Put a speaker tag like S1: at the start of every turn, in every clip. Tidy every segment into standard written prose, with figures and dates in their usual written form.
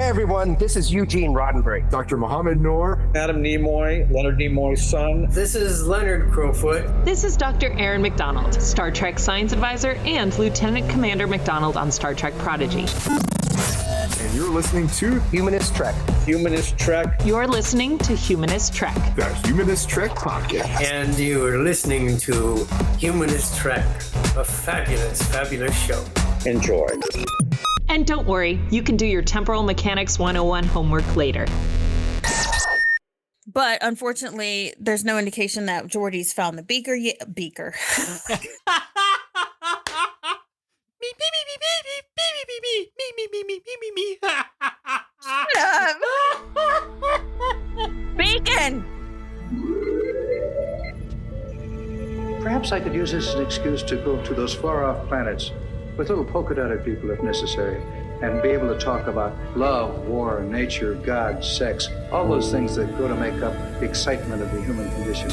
S1: everyone, this is Eugene Roddenberry.
S2: Dr. Mohammed Noor.
S3: Adam Nimoy, Leonard Nimoy's son.
S4: This is Leonard Crowfoot.
S5: This is Dr. Aaron McDonald, Star Trek Science Advisor and Lieutenant Commander McDonald on Star Trek Prodigy.
S2: And you're listening to
S1: Humanist Trek.
S3: Humanist Trek.
S5: You're listening to Humanist Trek.
S2: the Humanist Trek podcast.
S4: And you're listening to Humanist Trek, a fabulous, fabulous show.
S3: Enjoy.
S5: And don't worry, you can do your Temporal Mechanics 101 homework later.
S6: But unfortunately, there's no indication that Geordi's found the beaker yet. Beaker. Shut up. Bacon.
S7: Perhaps I could use this as an excuse to go to those far-off planets with little polka-dotted people if necessary, and be able to talk about love, war, nature, God, sex, all those things that go to make up the excitement of the human condition.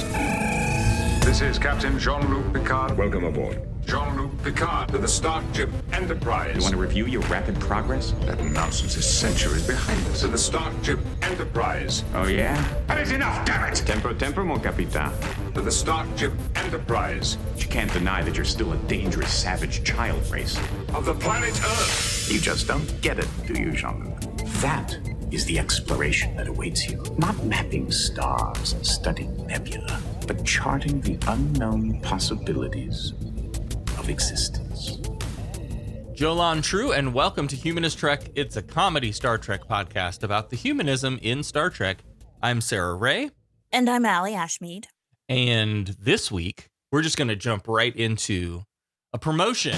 S8: This is Captain Jean-Luc Picard.
S9: Welcome aboard.
S8: Jean-Luc Picard to the Starship Enterprise.
S9: You want to review your rapid progress?
S8: That nonsense is centuries behind us. To the Starship Enterprise.
S9: Oh, yeah?
S8: That is enough, damn it!
S9: Tempo, mon capitan.
S8: To the Starship Enterprise.
S9: You can't deny that you're still a dangerous, savage child race.
S8: Of the planet Earth.
S9: You just don't get it, do you, Jean-Luc? That is the exploration that awaits you. Not mapping stars and studying nebula, but charting the unknown possibilities of existence.
S10: Jolan True, and welcome to Humanist Trek. It's a comedy Star Trek podcast about the humanism in Star Trek. I'm Sarah Ray.
S6: And I'm Allie Ashmead.
S10: And this week, we're just going to jump right into a promotion.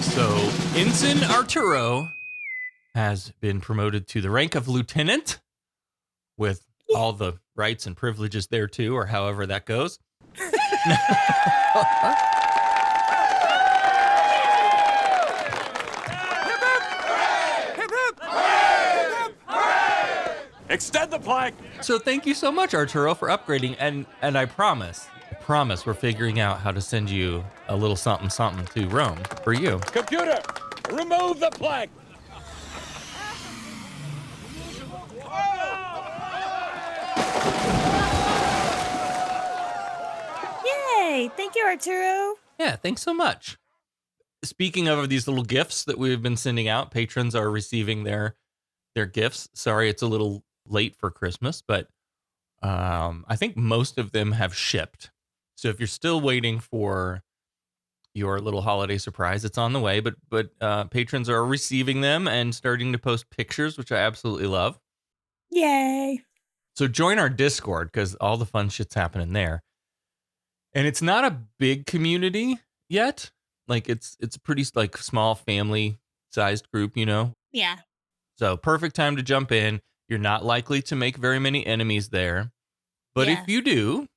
S10: So, Ensign Arturo has been promoted to the rank of lieutenant with all the rights and privileges there too, or however that goes.
S8: Extend the plank!
S10: So thank you so much, Arturo, for upgrading, and I promise we're figuring out how to send you a little something to Rome for you.
S8: Computer, remove the plank!
S6: Yay! Thank you, Arturo.
S10: Yeah, thanks so much. Speaking of these little gifts that we've been sending out, patrons are receiving their gifts. Sorry, it's a little late for Christmas, but I think most of them have shipped. So if you're still waiting for your little holiday surprise, it's on the way. But patrons are receiving them and starting to post pictures, which I absolutely love.
S6: Yay!
S10: So join our Discord because all the fun shit's happening there. And it's not a big community yet. Like it's a pretty like small family sized group, you know?
S6: Yeah.
S10: So perfect time to jump in. You're not likely to make very many enemies there. But if you do,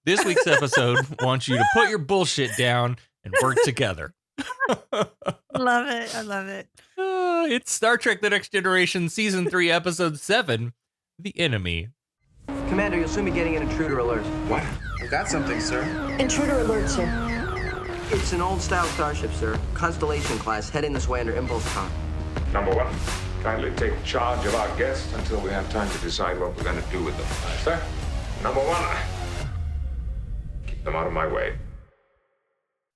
S10: this week's episode wants you to put your bullshit down and work together.
S6: Love it. I love it.
S10: It's Star Trek The Next Generation, Season 3, Episode 7, The Enemy.
S1: Commander, you'll soon be getting an intruder alert.
S8: What? I got something, sir.
S11: Intruder alert, sir.
S1: It's an old-style starship, sir. Constellation class, heading this way under impulse comm.
S8: Number one, kindly take charge of our guests until we have time to decide what we're going to do with them. Sir? Number one, keep them out of my way.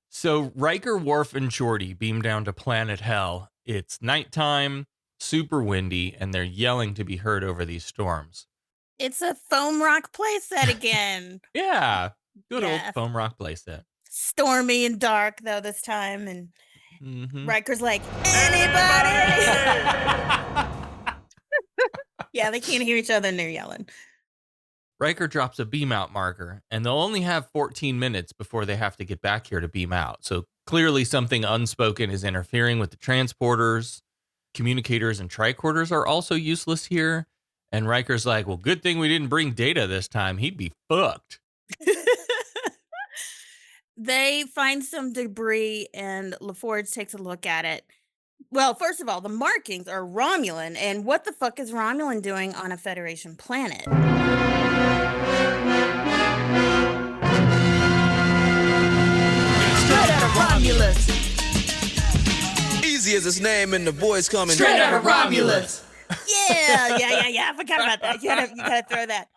S10: So Riker, Worf, and Geordi beam down to planet Hell. It's nighttime, super windy, and they're yelling to be heard over these storms.
S6: It's a foam rock playset again.
S10: Yeah, good old foam rock playset.
S6: Stormy and dark, though, this time. And Riker's like, anybody? Yeah, they can't hear each other and they're yelling.
S10: Riker drops a beam out marker, and they'll only have 14 minutes before they have to get back here to beam out. So clearly something unspoken is interfering with the transporters. Communicators and tricorders are also useless here. And Riker's like, well, good thing we didn't bring Data this time. He'd be fucked.
S6: They find some debris, and LaForge takes a look at it. Well, first of all, the markings are Romulan, and what the fuck is Romulan doing on a Federation planet?
S11: Straight out of Romulus. easy as his name and the voice coming.
S12: Straight out of Romulus.
S6: Yeah. I forgot about that. You gotta throw that.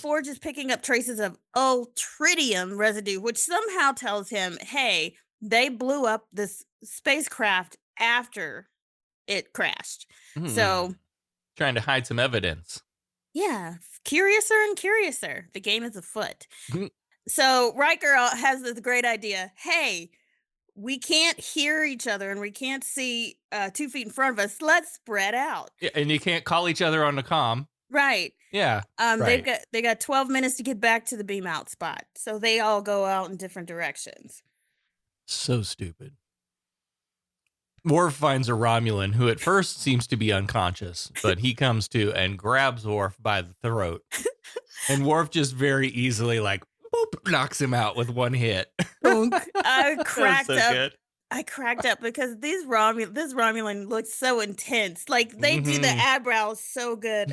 S6: Forge is picking up traces of ultritium residue, which somehow tells him, hey, they blew up this spacecraft after it crashed. So
S10: trying to hide some evidence.
S6: Yeah, curiouser and curiouser. The game is afoot. So Riker has this great idea. Hey, we can't hear each other and we can't see 2 feet in front of us. Let's spread out.
S10: Yeah, and you can't call each other on the comm.
S6: Right.
S10: Yeah. Right.
S6: They got 12 minutes to get back to the beam out spot. So they all go out in different directions.
S10: So stupid. Worf finds a Romulan who at first seems to be unconscious, but he comes to and grabs Worf by the throat. And Worf just very easily boop, knocks him out with one hit.
S6: I cracked
S10: so
S6: up.
S10: Good.
S6: I cracked up because this Romulan looks so intense. Like they do the eyebrows so good.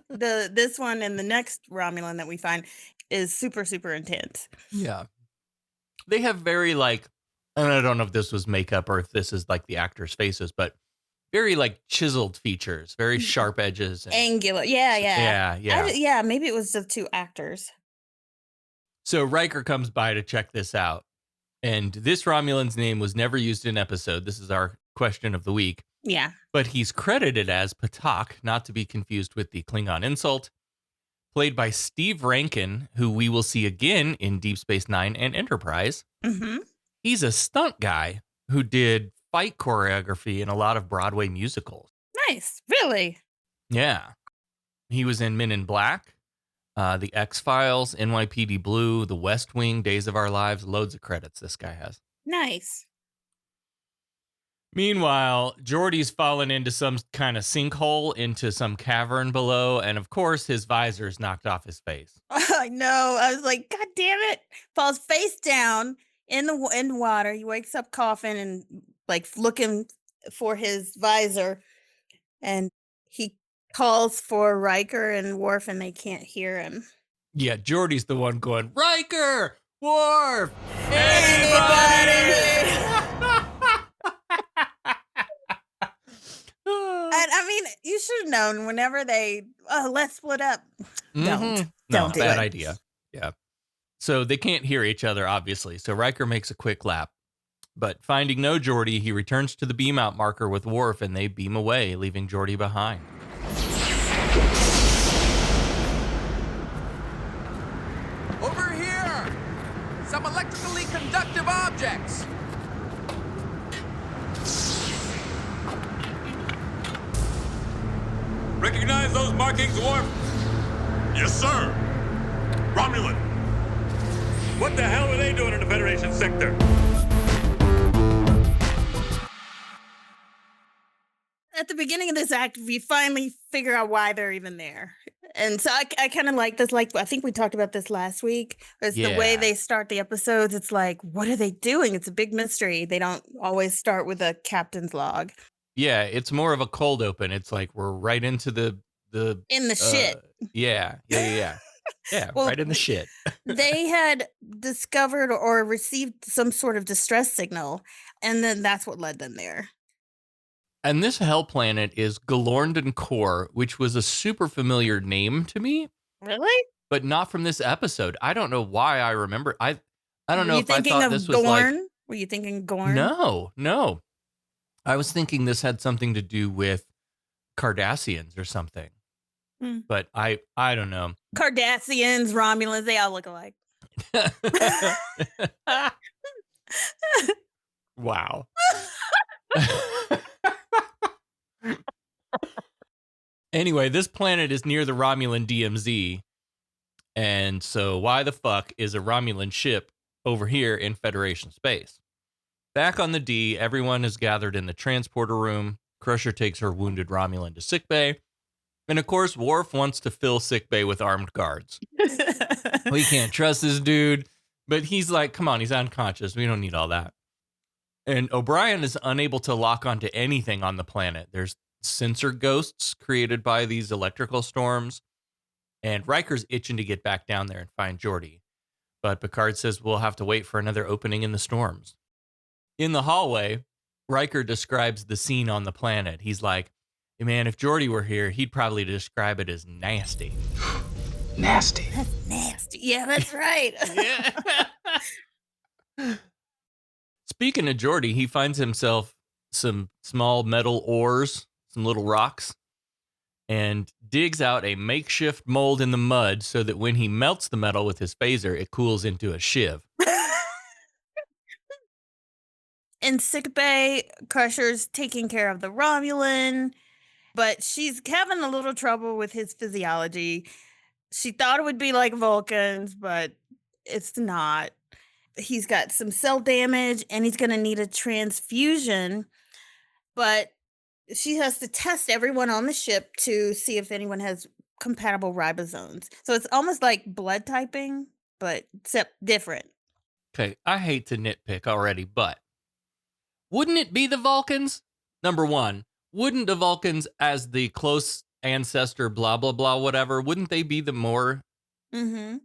S6: This one and the next Romulan that we find is super, super intense.
S10: Yeah. They have very and I don't know if this was makeup or if this is the actors' faces, but very chiseled features, very sharp edges. And,
S6: angular. Yeah.
S10: Yeah.
S6: Maybe it was the 2 actors.
S10: So Riker comes by to check this out. And this Romulan's name was never used in episode. This is our question of the week.
S6: Yeah.
S10: But he's credited as Patak, not to be confused with the Klingon insult, played by Steve Rankin, who we will see again in Deep Space Nine and Enterprise.
S6: Mm-hmm.
S10: He's a stunt guy who did fight choreography in a lot of Broadway musicals.
S6: Nice. Really?
S10: Yeah. He was in Men in Black, The X-Files, NYPD Blue, The West Wing, Days of Our Lives, loads of credits this guy has.
S6: Nice.
S10: Meanwhile, Geordi's fallen into some kind of sinkhole into some cavern below, and of course his visor's knocked off his face.
S6: I know. I was like, God damn it. Falls face down in the water. He wakes up coughing and looking for his visor, and he calls for Riker and Worf, and they can't hear him.
S10: Yeah, Geordi's the one going, Riker! Worf!
S6: Anybody! And I mean, you should have known whenever they, let's split up. Don't do
S10: bad
S6: it.
S10: idea. Yeah. So they can't hear each other, obviously. So Riker makes a quick lap. But finding no Geordi, he returns to the beam out marker with Worf, and they beam away, leaving Geordi behind.
S12: Over here! Some electrically conductive objects!
S13: Recognize those markings, Worf? Yes, sir. Romulan. What the hell are they doing in the Federation sector?
S6: At the beginning of this act, we finally figure out why they're even there. And so I kind of like this. I think we talked about this last week. It's the way they start the episodes. It's what are they doing? It's a big mystery. They don't always start with a captain's log.
S10: Yeah, it's more of a cold open. It's we're right into the
S6: in the shit.
S10: Yeah. Yeah, well, right in the shit.
S6: They had discovered or received some sort of distress signal, and then that's what led them there.
S10: And this hell planet is Galorndon Core, which was a super familiar name to me.
S6: Really?
S10: But not from this episode. I don't know why I remember. I don't know if I thought this was
S6: Gorn? Were you thinking Gorn?
S10: No. I was thinking this had something to do with Cardassians or something. But I don't know.
S6: Cardassians, Romulans, they all look alike.
S10: Wow. Anyway, this planet is near the Romulan DMZ. And so why the fuck is a Romulan ship over here in Federation space? Back on the D, everyone is gathered in the transporter room. Crusher takes her wounded Romulan to sickbay. And of course, Worf wants to fill sickbay with armed guards. We can't trust this dude. But he's like, come on, he's unconscious. We don't need all that. And O'Brien is unable to lock onto anything on the planet. There's sensor ghosts created by these electrical storms. And Riker's itching to get back down there and find Geordi. But Picard says we'll have to wait for another opening in the storms. In the hallway, Riker describes the scene on the planet. He's like, hey man, if Geordi were here, he'd probably describe it as nasty.
S9: Nasty.
S6: That's nasty. Yeah, that's right.
S10: Speaking of Geordi, he finds himself some small metal ores, some little rocks, and digs out a makeshift mold in the mud so that when he melts the metal with his phaser, it cools into a shiv.
S6: In sickbay, Crusher's taking care of the Romulan, but she's having a little trouble with his physiology. She thought it would be like Vulcan's, but it's not. He's got some cell damage and he's going to need a transfusion, but she has to test everyone on the ship to see if anyone has compatible ribosomes. So it's almost like blood typing, but except different.
S10: Okay, I hate to nitpick already, but wouldn't it be the Vulcans? Number one, wouldn't the Vulcans, as the close ancestor, blah, blah, blah, whatever, wouldn't they be the more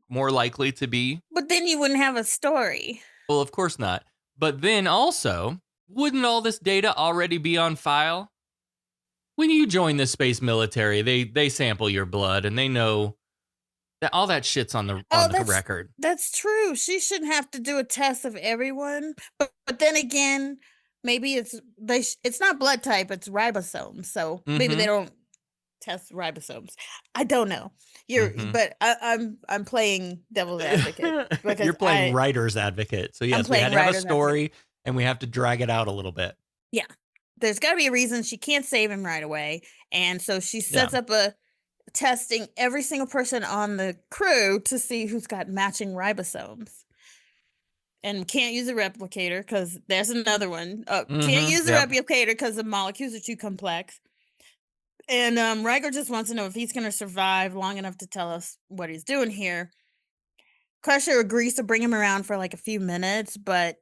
S10: likely to be?
S6: But then you wouldn't have a story.
S10: Well, of course not. But then also, wouldn't all this data already be on file? When you join the space military, they sample your blood and they know that all that shit's on the record.
S6: That's true. She shouldn't have to do a test of everyone. But then again, maybe it's not blood type, it's ribosomes. So maybe they don't test ribosomes. I don't know. But I'm playing devil's advocate.
S10: You're playing writer's advocate. So yes, we had to have a story and we have to drag it out a little bit.
S6: Yeah. There's got to be a reason she can't save him right away. And so she sets up a testing every single person on the crew to see who's got matching ribosomes. And can't use a replicator because there's another one. Can't use a replicator because the molecules are too complex. And Riker just wants to know if he's going to survive long enough to tell us what he's doing here. Crusher agrees to bring him around for like a few minutes, but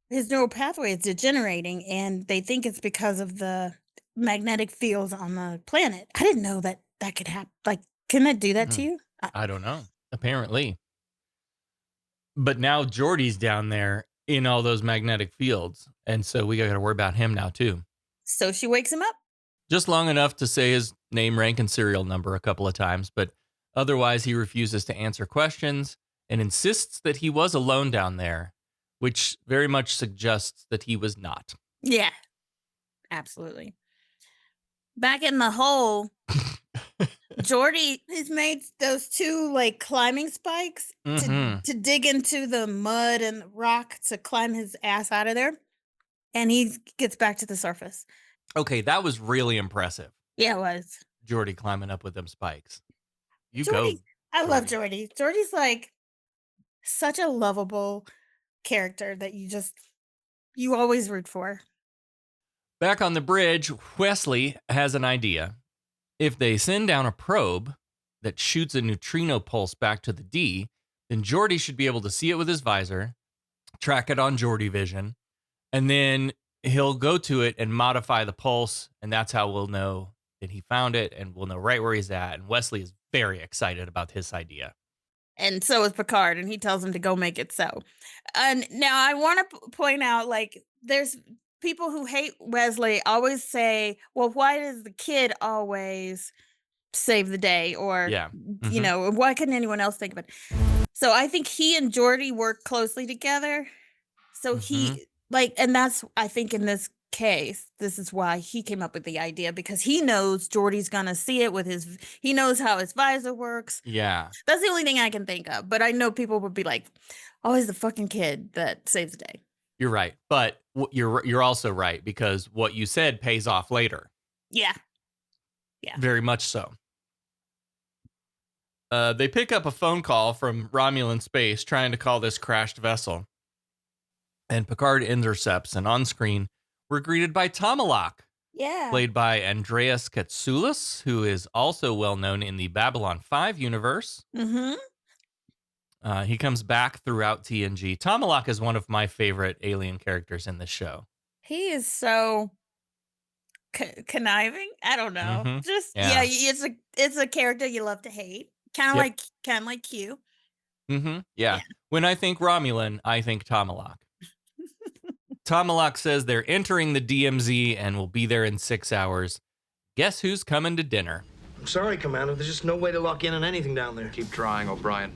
S6: his neural pathway is degenerating, and they think it's because of the magnetic fields on the planet. I didn't know that could happen. Like, can that do that to you?
S10: I don't know. Apparently. But now Geordi's down there in all those magnetic fields, and so we got to worry about him now, too.
S6: So she wakes him up.
S10: Just long enough to say his name, rank, and serial number a couple of times, but otherwise he refuses to answer questions and insists that he was alone down there, which very much suggests that he was not.
S6: Yeah, absolutely. Back in the hole, Geordi has made those two like climbing spikes to dig into the mud and rock to climb his ass out of there. And he gets back to the surface.
S10: Okay, that was really impressive.
S6: Yeah, it was.
S10: Geordi climbing up with them spikes.
S6: I love Geordi. Geordi's like such a lovable character that you always root for.
S10: Back on the bridge, Wesley has an idea. If they send down a probe that shoots a neutrino pulse back to the D, then Geordi should be able to see it with his visor, track it on Geordi vision, and then he'll go to it and modify the pulse, and that's how we'll know that he found it, and we'll know right where he's at. And Wesley is very excited about his idea.
S6: And so is Picard, and he tells him to go make it so. And now I want to point out, like, there's people who hate Wesley always say, well, why does the kid always save the day? Or, you know, why couldn't anyone else think of it? So I think he and Geordi work closely together. So he, like, and that's, I think in this case, this is why he came up with the idea, because he knows Geordi's gonna see it with he knows how his visor works.
S10: Yeah.
S6: That's the only thing I can think of. But I know people would be like, always the fucking kid that saves the day.
S10: You're right. But you're also right, because what you said pays off later.
S6: Yeah. Yeah.
S10: Very much so. They pick up a phone call from Romulan space trying to call this crashed vessel. And Picard intercepts, and on screen, we're greeted by Tomalak.
S6: Yeah.
S10: Played by Andreas Katsoulis, who is also well known in the Babylon 5 universe. He comes back throughout TNG. Tomalak is one of my favorite alien characters in this show.
S6: He is so conniving. I don't know. It's a character you love to hate. Kind of like Q.
S10: Yeah. When I think Romulan, I think Tomalak. Tomalak says they're entering the DMZ and will be there in 6 hours. Guess who's coming to dinner?
S14: I'm sorry, Commander. There's just no way to lock in on anything down there.
S8: Keep trying, O'Brien.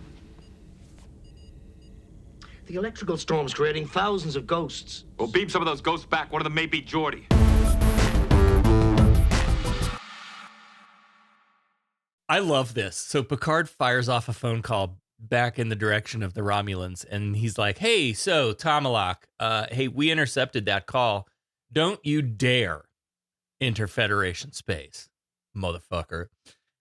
S14: The electrical storm's creating thousands of ghosts.
S8: We'll beam some of those ghosts back. One of them may be Geordi.
S10: I love this. So Picard fires off a phone call back in the direction of the Romulans, and he's like, hey, so Tomalak, hey, we intercepted that call. Don't you dare enter Federation space, motherfucker.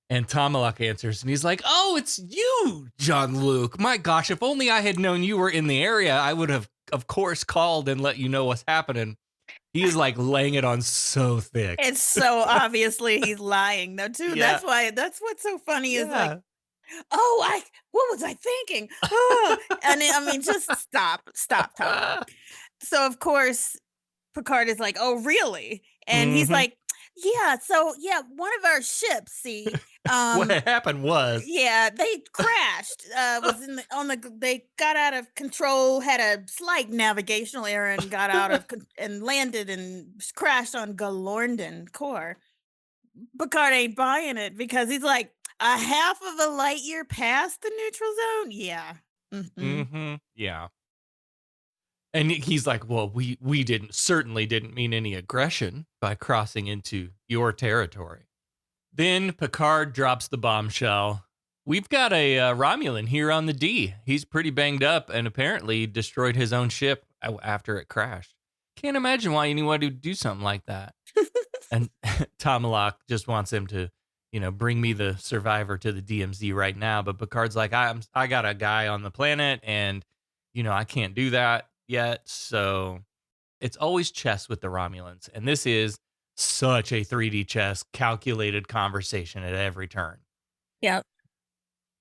S10: And Tomalak answers, and he's like, oh, it's you, Jean-Luc. My gosh, if only I had known you were in the area, I would have, of course, called and let you know what's happening. He is like laying it on so thick.
S6: It's so obviously he's lying though too.
S10: Yeah.
S6: That's what's so funny is like, what was I thinking? Oh. And just stop, Tom. So of course Picard is like, oh really? And he's like, yeah, so one of our ships, see,
S10: what happened was,
S6: they crashed. They got out of control, had a slight navigational error, and got out of and landed and crashed on Galorndon core. Picard ain't buying it because he's like a half of a light year past the neutral zone. Yeah.
S10: Yeah. And he's like, well, we certainly didn't mean any aggression by crossing into your territory. Then Picard drops the bombshell. We've got a Romulan here on the D. He's pretty banged up and apparently destroyed his own ship after it crashed. Can't imagine why anyone would do something like that. And Tomalak just wants him to, bring me the survivor to the DMZ right now. But Picard's like, I got a guy on the planet and, I can't do that yet. So it's always chess with the Romulans. And this is such a 3D chess calculated conversation at every turn.
S6: Yep.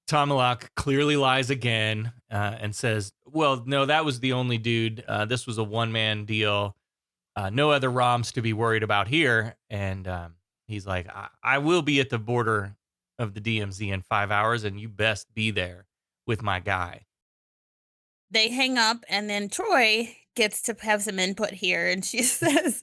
S10: Tomalak clearly lies again and says, well, no, that was the only dude. This was a one-man deal. No other ROMs to be worried about here. And he's like, I will be at the border of the DMZ in 5 hours, and you best be there with my guy.
S6: They hang up, and then Troy gets to have some input here, and she says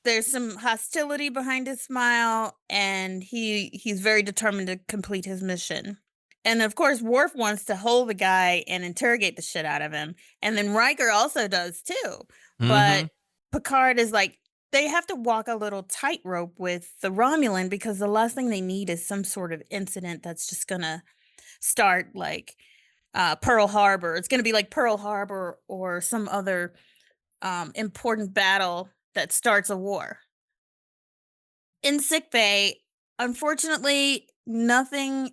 S6: there's some hostility behind his smile, and he's very determined to complete his mission. And of course, Worf wants to hold the guy and interrogate the shit out of him, and then Riker also does too. But Picard is like, they have to walk a little tightrope with the Romulan because the last thing they need is some sort of incident that's just gonna start like Pearl Harbor. It's going to be like Pearl Harbor or some other important battle that starts a war. In sickbay, unfortunately, nothing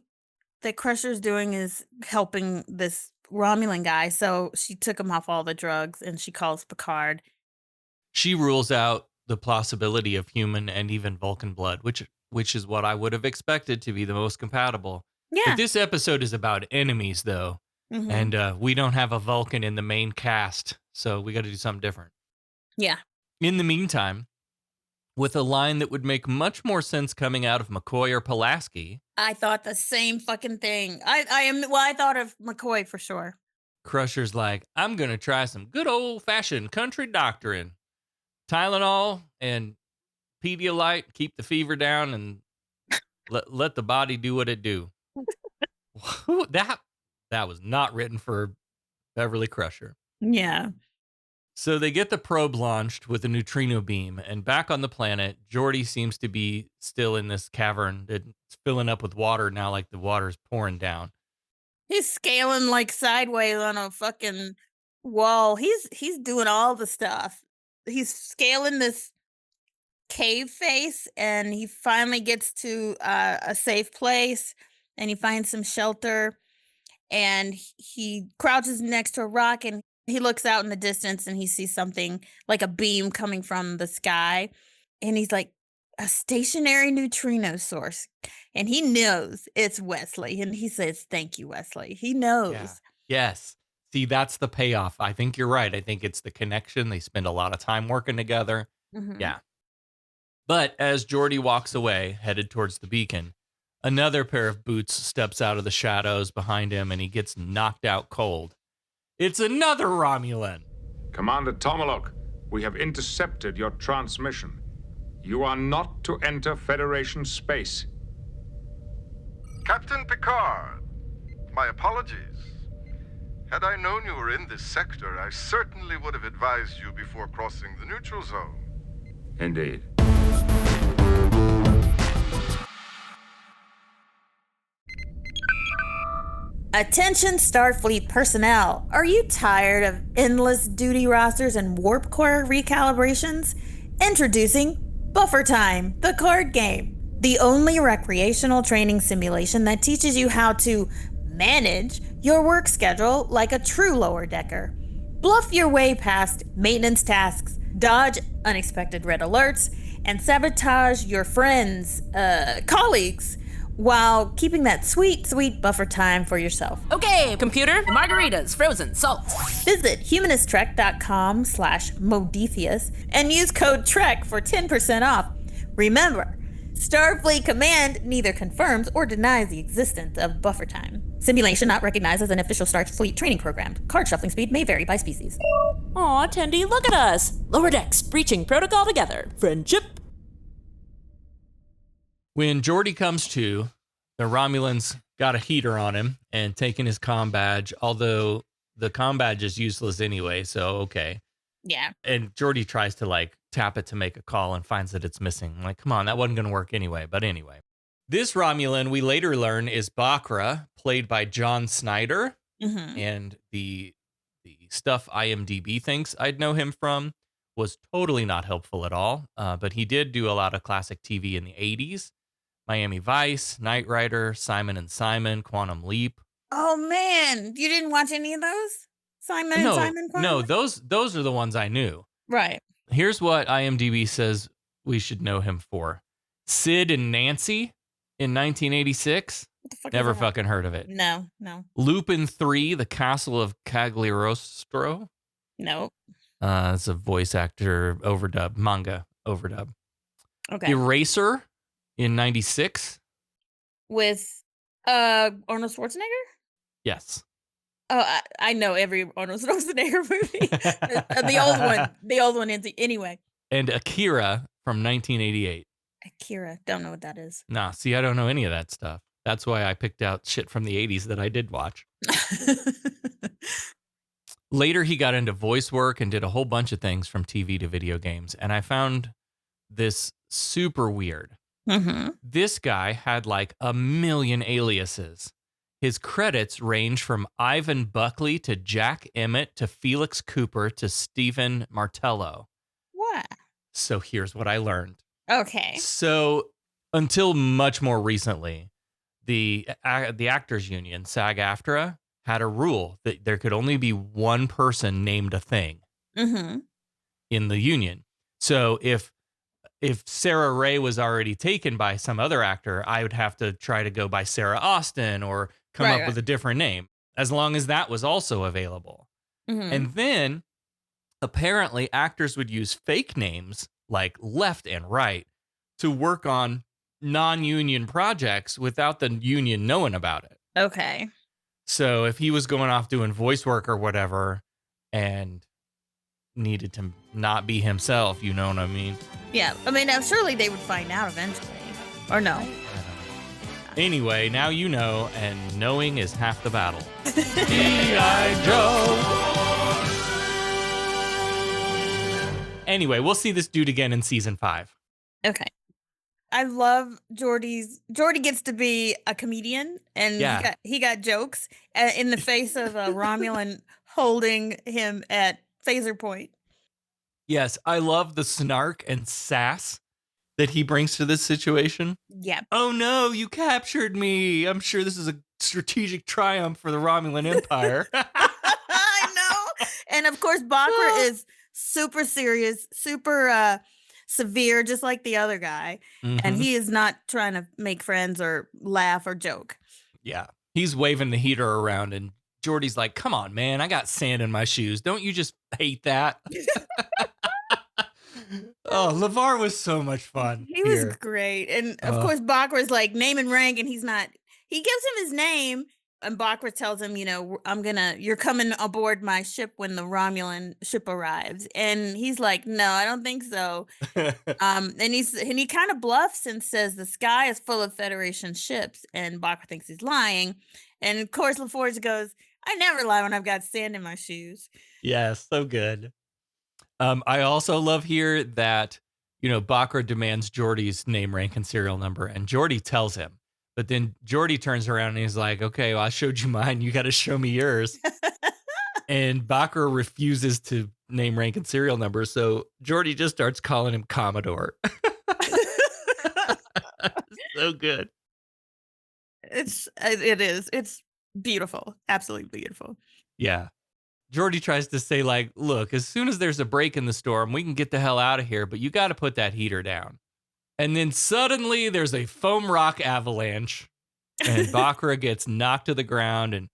S6: that Crusher's doing is helping this Romulan guy. So she took him off all the drugs and she calls Picard.
S10: She rules out the possibility of human and even Vulcan blood, which is what I would have expected to be the most compatible.
S6: Yeah.
S10: But this episode is about enemies, though. And we don't have a Vulcan in the main cast, so we got to do something different.
S6: Yeah.
S10: In the meantime, with a line that would make much more sense coming out of McCoy or Pulaski,
S6: I thought the same fucking thing. I thought of McCoy for sure.
S10: Crusher's like, I'm going to try some good old-fashioned country doctoring. Tylenol and Pedialyte, keep the fever down and let the body do what it do. That was not written for Beverly Crusher.
S6: Yeah.
S10: So they get the probe launched with a neutrino beam, and back on the planet, Geordi seems to be still in this cavern that's filling up with water now, like the water's pouring down.
S6: He's scaling like sideways on a fucking wall. He's doing all the stuff. He's scaling this cave face, and he finally gets to a safe place, and he finds some shelter. And he crouches next to a rock and he looks out in the distance and he sees something like a beam coming from the sky. And he's like, a stationary neutrino source. And he knows it's Wesley. And he says, thank you, Wesley. He knows.
S10: Yeah. Yes. See, that's the payoff. I think you're right. I think it's the connection. They spend a lot of time working together. Yeah. But as Geordi walks away, headed towards the beacon, another pair of boots steps out of the shadows behind him, and he gets knocked out cold. It's another Romulan.
S8: Commander Tomalak, We have intercepted your transmission. You are not to enter Federation space.
S15: Captain Picard, my apologies. Had I known you were in this sector, I certainly would have advised you before crossing the neutral zone.
S8: Indeed.
S6: Attention Starfleet personnel. Are you tired of endless duty rosters and warp core recalibrations? Introducing Buffer Time, the card game. The only recreational training simulation that teaches you how to manage your work schedule like a true lower decker. Bluff your way past maintenance tasks, dodge unexpected red alerts, and sabotage your friends, colleagues, while keeping that sweet, sweet buffer time for yourself.
S16: Okay, computer, margaritas, frozen, salt.
S6: Visit humanisttrek.com/Modiphius and use code TREK for 10% off. Remember, Starfleet Command neither confirms or denies the existence of buffer time. Simulation not recognized as an official Starfleet training program. Card shuffling speed may vary by species.
S16: Aw, Tendi, look at us. Lower decks, breaching protocol together. Friendship.
S10: When Geordi comes to, the Romulans got a heater on him and taken his comm badge, although the comm badge is useless anyway, so okay.
S6: Yeah.
S10: And Geordi tries to like tap it to make a call and finds that it's missing. I'm like, come on, that wasn't going to work anyway. But anyway, this Romulan we later learn is Bakra, played by John Snyder.
S6: Mm-hmm.
S10: And the stuff IMDb thinks I'd know him from was totally not helpful at all. But he did do a lot of classic TV in the 80s. Miami Vice, Knight Rider, Simon and Simon, Quantum Leap.
S6: Oh man, you didn't watch any of those? Simon and Simon?
S10: No, those are the ones I knew.
S6: Right.
S10: Here's what IMDb says we should know him for. Sid and Nancy in 1986.
S6: What the fuck
S10: Never
S6: is that?
S10: fucking heard of it.
S6: No.
S10: Lupin 3, The Castle of Cagliostro.
S6: Nope.
S10: It's a voice actor overdub, manga overdub.
S6: Okay.
S10: Eraser in 96.
S6: With Arnold Schwarzenegger?
S10: Yes.
S6: Oh, I know every Arnold Schwarzenegger movie. The old one anyway.
S10: And Akira from 1988.
S6: Akira, don't know what that is.
S10: Nah, see, I don't know any of that stuff. That's why I picked out shit from the 80s that I did watch. Later, he got into voice work and did a whole bunch of things from TV to video games. And I found this super weird.
S6: Mm-hmm.
S10: This guy had like a million aliases. His credits range from Ivan Buckley to Jack Emmett to Felix Cooper to Stephen Martello.
S6: What?
S10: So here's what I learned.
S6: Okay.
S10: So until much more recently, the Actors Union, SAG-AFTRA, had a rule that there could only be one person named a thing in the union. So if Sarah Ray was already taken by some other actor, I would have to try to go by Sarah Austin or come up with a different name, as long as that was also available.
S6: Mm-hmm.
S10: And then apparently actors would use fake names like left and right to work on non-union projects without the union knowing about it.
S6: Okay.
S10: So if he was going off doing voice work or whatever and needed to not be himself, you know what I mean?
S6: Yeah. I mean, surely they would find out eventually. Or no?
S10: Anyway, now you know, and knowing is half the battle. G.I. Joe! Anyway, we'll see this dude again in season 5.
S6: Okay. I love Geordi gets to be a comedian, and he got jokes in the face of a Romulan holding him at phaser point.
S10: Yes, I love the snark and sass that he brings to this situation.
S6: Yeah.
S10: Oh no, you captured me. I'm sure this is a strategic triumph for the Romulan Empire.
S6: I know. And of course, Bakra is super serious, super severe, just like the other guy. And he is not trying to make friends or laugh or joke.
S10: Yeah. He's waving the heater around and Geordi's like, come on, man, I got sand in my shoes. Don't you just hate that? Oh, LeVar was so much fun.
S6: He was great. And of course, Bakra's like name and rank, and he gives him his name, And Bakra tells him, you're coming aboard my ship when the Romulan ship arrives. And he's like, no, I don't think so. And he kind of bluffs and says the sky is full of Federation ships. And Bakra thinks he's lying. And of course, LaForge goes, I never lie when I've got sand in my shoes.
S10: Yeah, so good. I also love here that, Bakra demands Geordi's name, rank, and serial number, and Geordi tells him. But then Geordi turns around and he's like, okay, well, I showed you mine. You got to show me yours. And Bakra refuses to name, rank, and serial number. So Geordi just starts calling him Commodore. So good.
S6: It is. It's beautiful. Absolutely beautiful.
S10: Yeah. Geordi tries to say, like, look, as soon as there's a break in the storm, we can get the hell out of here, but you got to put that heater down. And then suddenly there's a foam rock avalanche and Bakra gets knocked to the ground and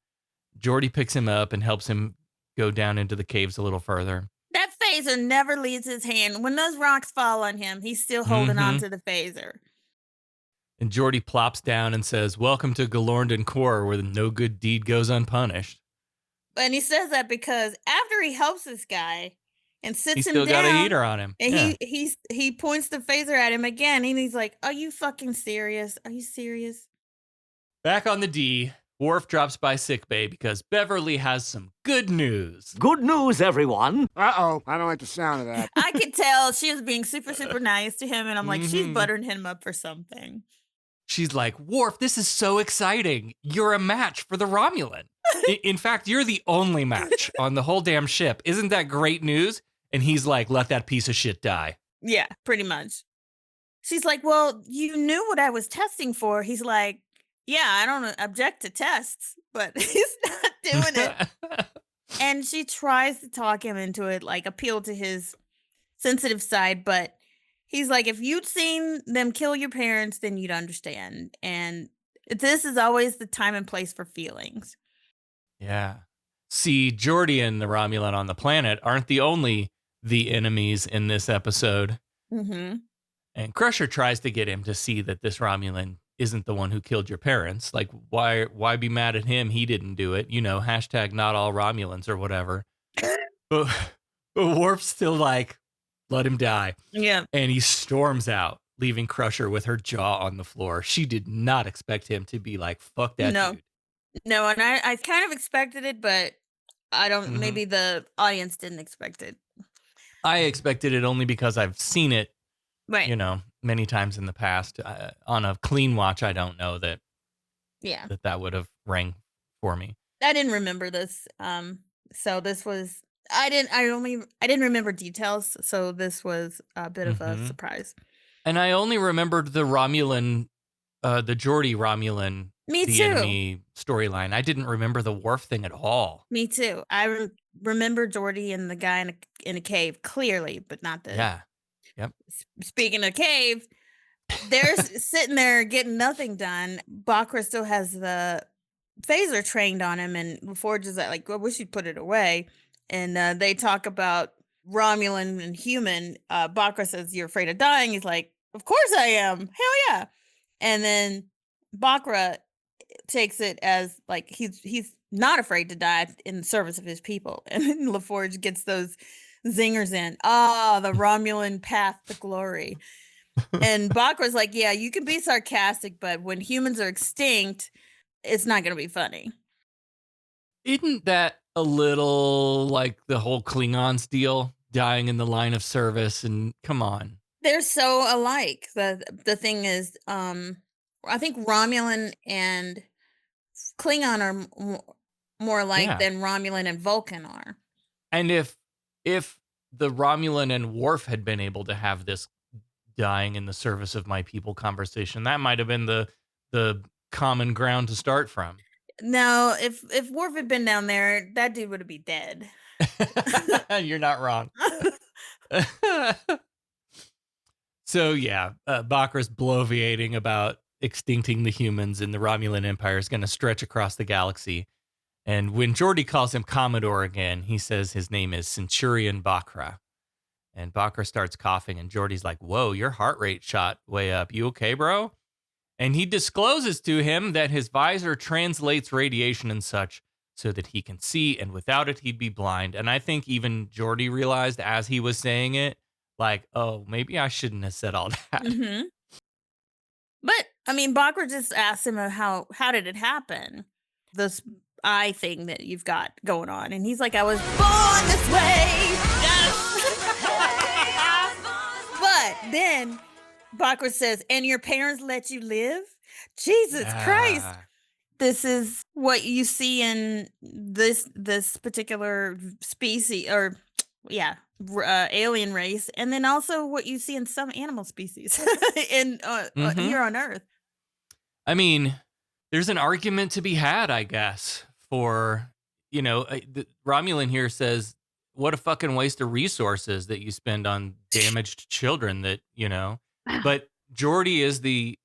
S10: Geordi picks him up and helps him go down into the caves a little further.
S6: That phaser never leaves his hand. When those rocks fall on him, he's still holding on to the phaser.
S10: And Geordi plops down and says, welcome to Galorndon Core, where no good deed goes unpunished.
S6: And he says that because after he helps this guy and sits
S10: He's
S6: him
S10: still
S6: down,
S10: got a heater on him.
S6: And he points the phaser at him again, and he's like, "Are you fucking serious? Are you serious?"
S10: Back on the D, Worf drops by sickbay because Beverly has some good news.
S17: Good news, everyone. Uh-oh, I don't like the sound of that.
S6: I could tell she was being super, super nice to him, and I'm like, she's buttering him up for something.
S10: She's like, Worf, this is so exciting. You're a match for the Romulan. In fact, you're the only match on the whole damn ship. Isn't that great news? And he's like, let that piece of shit die.
S6: Yeah, pretty much. She's like, well, you knew what I was testing for. He's like, yeah, I don't object to tests, but he's not doing it. And she tries to talk him into it, like appeal to his sensitive side, but he's like, if you'd seen them kill your parents, then you'd understand. And this is always the time and place for feelings.
S10: Yeah. See, Geordi and the Romulan on the planet aren't the enemies in this episode.
S6: Mm-hmm.
S10: And Crusher tries to get him to see that this Romulan isn't the one who killed your parents. Like, why be mad at him? He didn't do it. Hashtag not all Romulans or whatever. but Worf's still like, let him die.
S6: Yeah.
S10: And he storms out, leaving Crusher with her jaw on the floor. She did not expect him to be like, fuck that dude.
S6: No, and I kind of expected it, but I don't, maybe the audience didn't expect it.
S10: I expected it only because I've seen it,
S6: right?
S10: Many times in the past. On a clean watch, I don't know that.
S6: Yeah,
S10: that would have rang for me.
S6: I didn't remember this. So this was I didn't remember details. So this was a bit of a surprise.
S10: And I only remembered the Romulan, the Geordi Romulan.
S6: Me
S10: the
S6: too.
S10: Enemy storyline. I didn't remember the Worf thing at all.
S6: Me too. I remember Geordi and the guy in a cave clearly, but not the.
S10: Yeah. Yep.
S6: Speaking of cave, they're sitting there getting nothing done. Bakra still has the phaser trained on him, and LaForge is like, I wish you'd put it away. And they talk about Romulan and human. Bakra says, "You're afraid of dying." He's like, "Of course I am. Hell yeah!" And then Bakra takes it as like he's not afraid to die in the service of his people. And then LaForge gets those zingers in. The Romulan path to glory. And Bakra's like, yeah, you can be sarcastic, but when humans are extinct, it's not going to be funny.
S10: Isn't that a little like the whole Klingons deal, dying in the line of service? And come on.
S6: They're so alike. The thing is, I think Romulan and Klingon are more alike than Romulan and Vulcan are.
S10: And if the Romulan and Worf had been able to have this dying in the service of my people conversation, that might have been the common ground to start from.
S6: No, if Worf had been down there, that dude would have been dead.
S10: You're not wrong. So yeah, Bakra's bloviating about extincting the humans, and the Romulan Empire is going to stretch across the galaxy. And when Geordi calls him Commodore again, he says his name is Centurion Bakra. And Bakra starts coughing, and Geordi's like, whoa, your heart rate shot way up. You okay, bro? And he discloses to him that his visor translates radiation and such so that he can see, and without it, he'd be blind. And I think even Geordi realized as he was saying it, like, oh, maybe I shouldn't have said all that.
S6: Mm-hmm. But, I mean, Bakra just asked him how did it happen? This eye thing that you've got going on. And he's like, I was born this way. But then Bakra says, and your parents let you live? Jesus Christ. This is what you see in this particular species, or alien race, and then also what you see in some animal species in here on Earth.
S10: I mean, there's an argument to be had, I guess, for, the Romulan here says, what a fucking waste of resources that you spend on damaged children that, but Geordi is the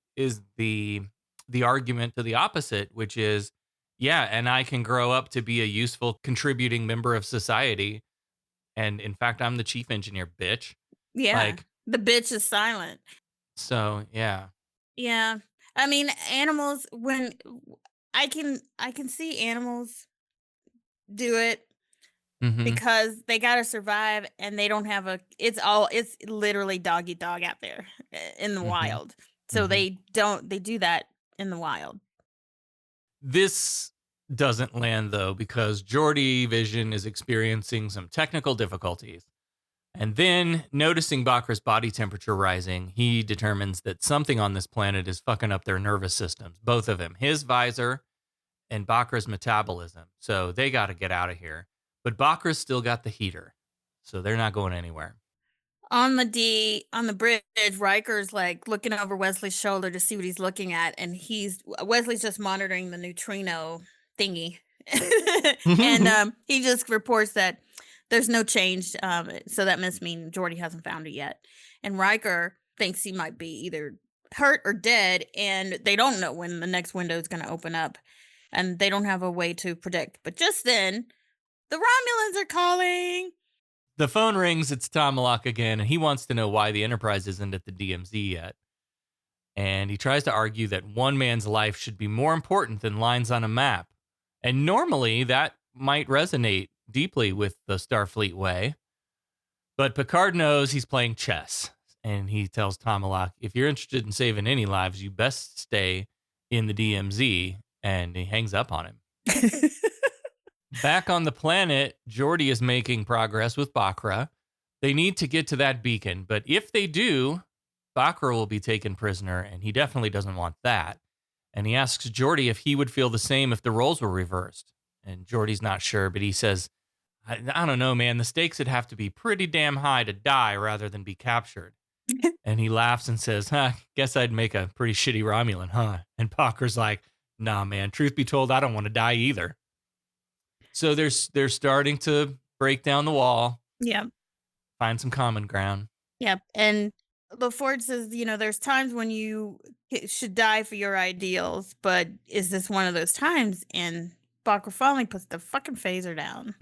S10: argument to the opposite, which is, yeah, and I can grow up to be a useful contributing member of society. And in fact, I'm the chief engineer, bitch.
S6: Yeah.
S10: Like,
S6: the bitch is silent.
S10: So, yeah.
S6: Yeah. I mean, animals, when I can see animals do it because they got to survive, and they don't have it's literally dog eat dog out there in the wild. So they do that in the wild.
S10: This doesn't land, though, because Geordi Vision is experiencing some technical difficulties. And then, noticing Bakra's body temperature rising, he determines that something on this planet is fucking up their nervous systems. Both of them. His visor and Bakra's metabolism. So they got to get out of here. But Bakra's still got the heater. So they're not going anywhere.
S6: On the bridge, Riker's like looking over Wesley's shoulder to see what he's looking at, and Wesley's just monitoring the neutrino thingy, and he just reports that there's no change. So that must mean Geordi hasn't found it yet, and Riker thinks he might be either hurt or dead, and they don't know when the next window is going to open up, and they don't have a way to predict. But just then, the Romulans are calling.
S10: The phone rings, it's Tomalak again, and he wants to know why the Enterprise isn't at the DMZ yet. And he tries to argue that one man's life should be more important than lines on a map. And normally that might resonate deeply with the Starfleet way. But Picard knows he's playing chess. And he tells Tomalak, if you're interested in saving any lives, you best stay in the DMZ. And he hangs up on him. Back on the planet, Geordi is making progress with Bakra. They need to get to that beacon, but if they do, Bakra will be taken prisoner, and he definitely doesn't want that. And he asks Geordi if he would feel the same if the roles were reversed. And Geordi's not sure, but he says, I don't know, man. The stakes would have to be pretty damn high to die rather than be captured. And he laughs and says, guess I'd make a pretty shitty Romulan, huh? And Bakra's like, nah, man, truth be told, I don't want to die either. So they're starting to break down the wall.
S6: Yeah.
S10: Find some common ground.
S6: Yep. And LaForge says, there's times when you should die for your ideals, but is this one of those times? And Bakra finally puts the fucking phaser down.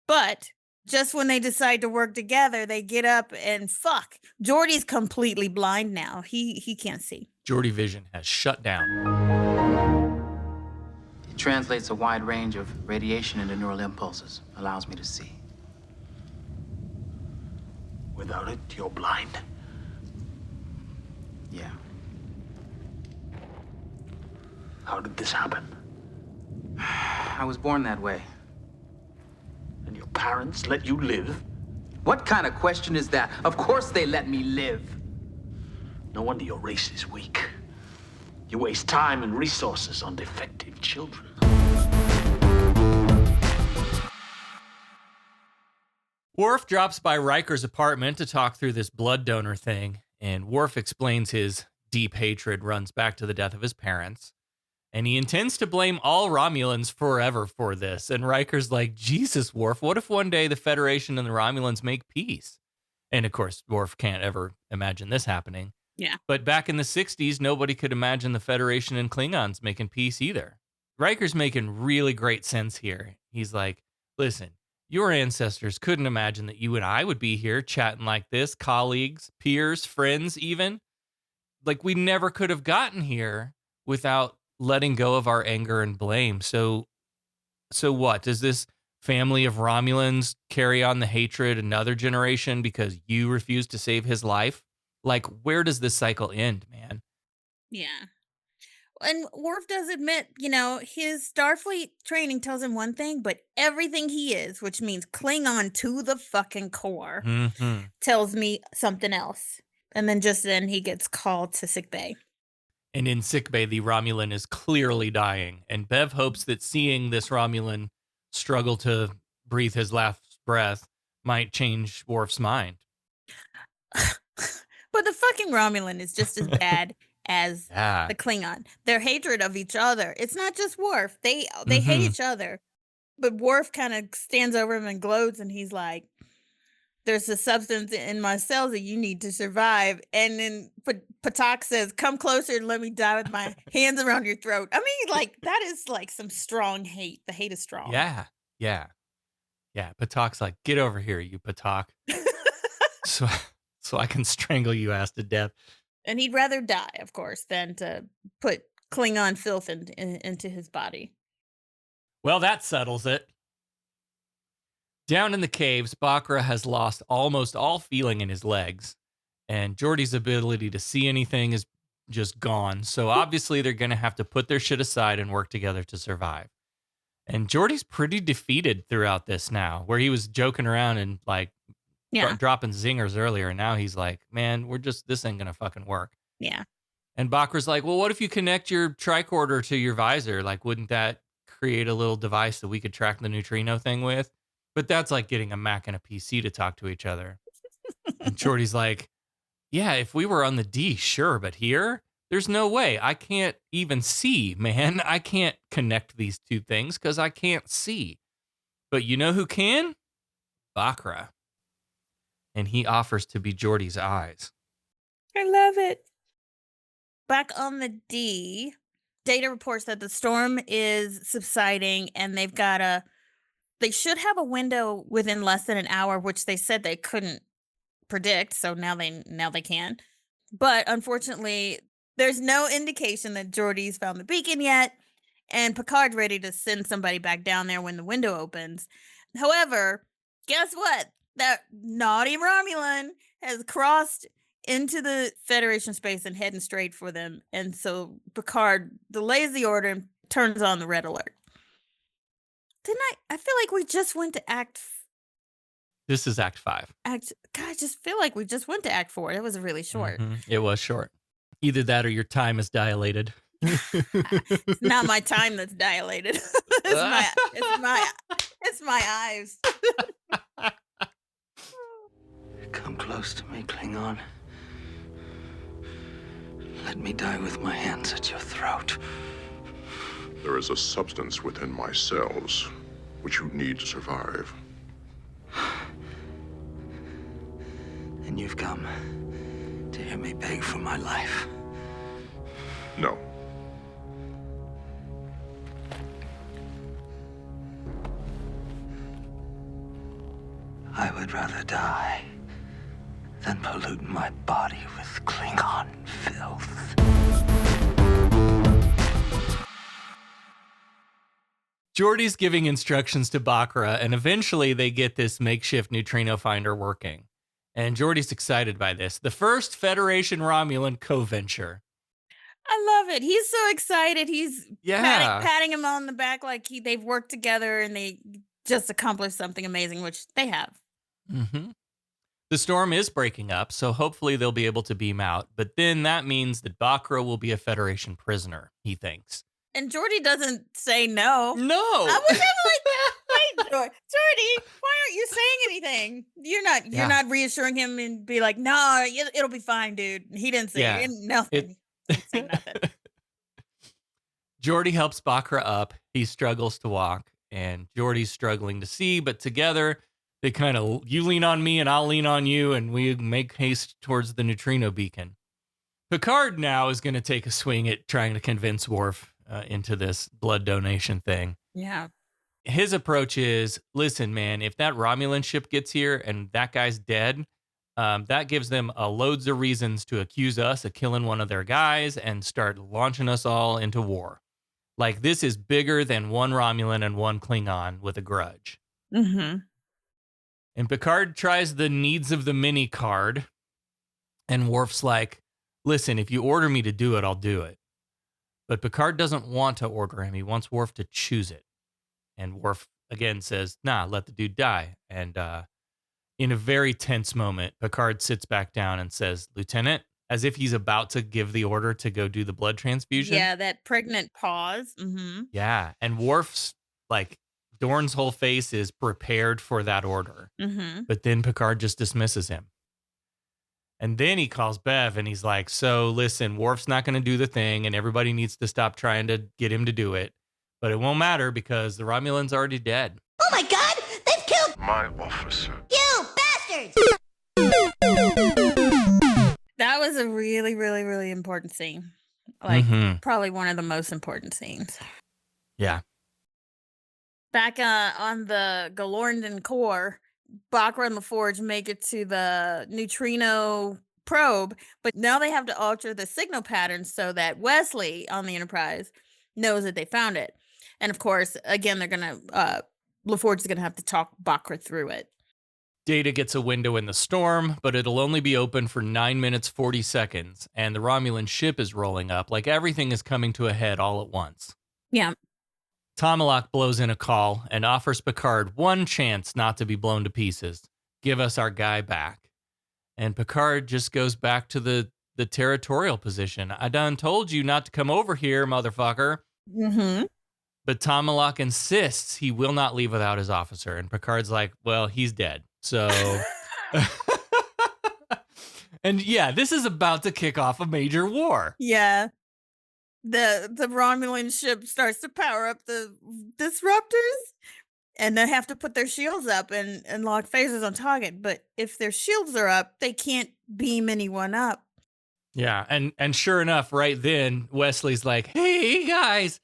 S6: But just when they decide to work together, they get up and fuck. Geordi's completely blind now. He can't see.
S10: Geordi Vision has shut down.
S18: It translates a wide range of radiation into neural impulses. Allows me to see.
S9: Without it, you're blind?
S18: Yeah.
S9: How did this happen?
S18: I was born that way.
S9: And your parents let you live?
S18: What kind of question is that? Of course they let me live.
S9: No wonder your race is weak. You waste time and resources on defective children.
S10: Worf drops by Riker's apartment to talk through this blood donor thing, and Worf explains his deep hatred runs back to the death of his parents, and he intends to blame all Romulans forever for this. And Riker's like, Jesus, Worf, what if one day the Federation and the Romulans make peace? And of course, Worf can't ever imagine this happening.
S6: Yeah.
S10: But back in the 60s, nobody could imagine the Federation and Klingons making peace either. Riker's making really great sense here. He's like, listen, your ancestors couldn't imagine that you and I would be here chatting like this, colleagues, peers, friends even. like we never could have gotten here without letting go of our anger and blame. So what? Does this family of Romulans carry on the hatred another generation because you refused to save his life? Like, where does this cycle end, man?
S6: Yeah. And Worf does admit, his Starfleet training tells him one thing, but everything he is, which means Klingon to the fucking core,
S10: Mm-hmm.
S6: tells me something else. And then just then he gets called to sickbay.
S10: And in sickbay, the Romulan is clearly dying. And Bev hopes that seeing this Romulan struggle to breathe his last breath might change Worf's mind.
S6: But the fucking Romulan is just as bad as the Klingon. Their hatred of each other. It's not just Worf. They hate each other. But Worf kind of stands over him and gloats, and he's like, there's a substance in my cells that you need to survive. And then Patak says, come closer and let me die with my hands around your throat. I mean, like, that is like some strong hate. The hate is strong.
S10: Yeah. Patak's like, get over here, you Patak. so I can strangle you ass to death.
S6: And he'd rather die, of course, than to put Klingon filth into his body.
S10: Well, that settles it. Down in the caves, Bakra has lost almost all feeling in his legs, and Geordi's ability to see anything is just gone. So obviously they're going to have to put their shit aside and work together to survive. And Geordi's pretty defeated throughout this now, where he was joking around and like dropping zingers earlier. And now he's like, man, this ain't going to fucking work.
S6: Yeah.
S10: And Bakra's like, well, what if you connect your tricorder to your visor? Like, wouldn't that create a little device that we could track the neutrino thing with? But that's like getting a Mac and a PC to talk to each other. And Geordi's like, yeah, if we were on the D, sure. But here, there's no way. I can't even see, man. I can't connect these two things because I can't see. But you know who can? Bakra. And he offers to be Geordi's eyes.
S6: I love it. Back on the D, Data reports that the storm is subsiding and they should have a window within less than an hour, which they said they couldn't predict. So now they can. But unfortunately, there's no indication that Geordi's found the beacon yet. And Picard's ready to send somebody back down there when the window opens. However, guess what? That naughty Romulan has crossed into the Federation space and heading straight for them. And so Picard delays the order and turns on the red alert. I feel like we just went to Act...
S10: This is Act 5.
S6: God, I just feel like we just went to Act 4. It was really short.
S10: Mm-hmm. It was short. Either that or your time is dilated.
S6: It's not my time that's dilated. It's my eyes.
S14: Come close to me, Klingon. Let me die with my hands at your throat.
S19: There is a substance within my cells which you need to survive.
S14: And you've come to hear me beg for my life.
S19: No.
S14: I would rather die than pollute my body with Klingon filth.
S10: Geordi's giving instructions to Bakra, and eventually they get this makeshift neutrino finder working. And Geordi's excited by this. The first Federation Romulan co-venture.
S6: I love it. He's so excited. He's
S10: Yeah.
S6: patting him on the back like they've worked together and they just accomplished something amazing, which they have.
S10: Mm-hmm. The storm is breaking up, so hopefully they'll be able to beam out. But then that means that Bakra will be a Federation prisoner, he thinks.
S6: And Geordi doesn't say no.
S10: No.
S6: I was like, wait, Geordi, why aren't you saying anything? You're not reassuring him and be like, no, it'll be fine, dude. He didn't say nothing. He didn't say nothing.
S10: Geordi helps Bakra up. He struggles to walk, and Geordi's struggling to see, but together they kind of, you lean on me and I'll lean on you, and we make haste towards the neutrino beacon. Picard now is going to take a swing at trying to convince Worf into this blood donation thing.
S6: Yeah.
S10: His approach is, listen, man, if that Romulan ship gets here and that guy's dead, That gives them loads of reasons to accuse us of killing one of their guys and start launching us all into war. Like, this is bigger than one Romulan and one Klingon with a grudge.
S6: Mm-hmm.
S10: And Picard tries the needs of the mini card. And Worf's like, listen, if you order me to do it, I'll do it. But Picard doesn't want to order him. He wants Worf to choose it. And Worf, again, says, nah, let the dude die. And in a very tense moment, Picard sits back down and says, Lieutenant, as if he's about to give the order to go do the blood transfusion.
S6: Yeah, that pregnant pause. Mm-hmm.
S10: Yeah. And Worf's, like, Dorn's whole face is prepared for that order.
S6: Mm-hmm.
S10: But then Picard just dismisses him. And then he calls Bev and he's like, so listen, Worf's not going to do the thing and everybody needs to stop trying to get him to do it. But it won't matter because the Romulan's already dead.
S20: Oh my God! They've killed
S15: My officer.
S20: you, bastards!
S6: That was a really, really, really important scene. Like, probably one of the most important scenes.
S10: Yeah.
S6: Back on the Galorndon core, Bakra and LaForge make it to the neutrino probe, but now they have to alter the signal pattern so that Wesley on the Enterprise knows that they found it. And of course, again, they're gonna LaForge is gonna have to talk Bakra through it.
S10: Data gets a window in the storm, but it'll only be open for 9 minutes, 40 seconds. And the Romulan ship is rolling up like everything is coming to a head all at once.
S6: Yeah.
S10: Tomalak blows in a call and offers Picard one chance not to be blown to pieces. Give us our guy back. And Picard just goes back to the territorial position. I done told you not to come over here, motherfucker.
S6: Mm-hmm.
S10: But Tomalak insists he will not leave without his officer. And Picard's like, well, he's dead. So, and yeah, this is about to kick off a major war.
S6: Yeah. The Romulan ship starts to power up the disruptors, and they have to put their shields up and lock phasers on target. But if their shields are up, they can't beam anyone up.
S10: Yeah, and sure enough, right then, Wesley's like, hey, guys,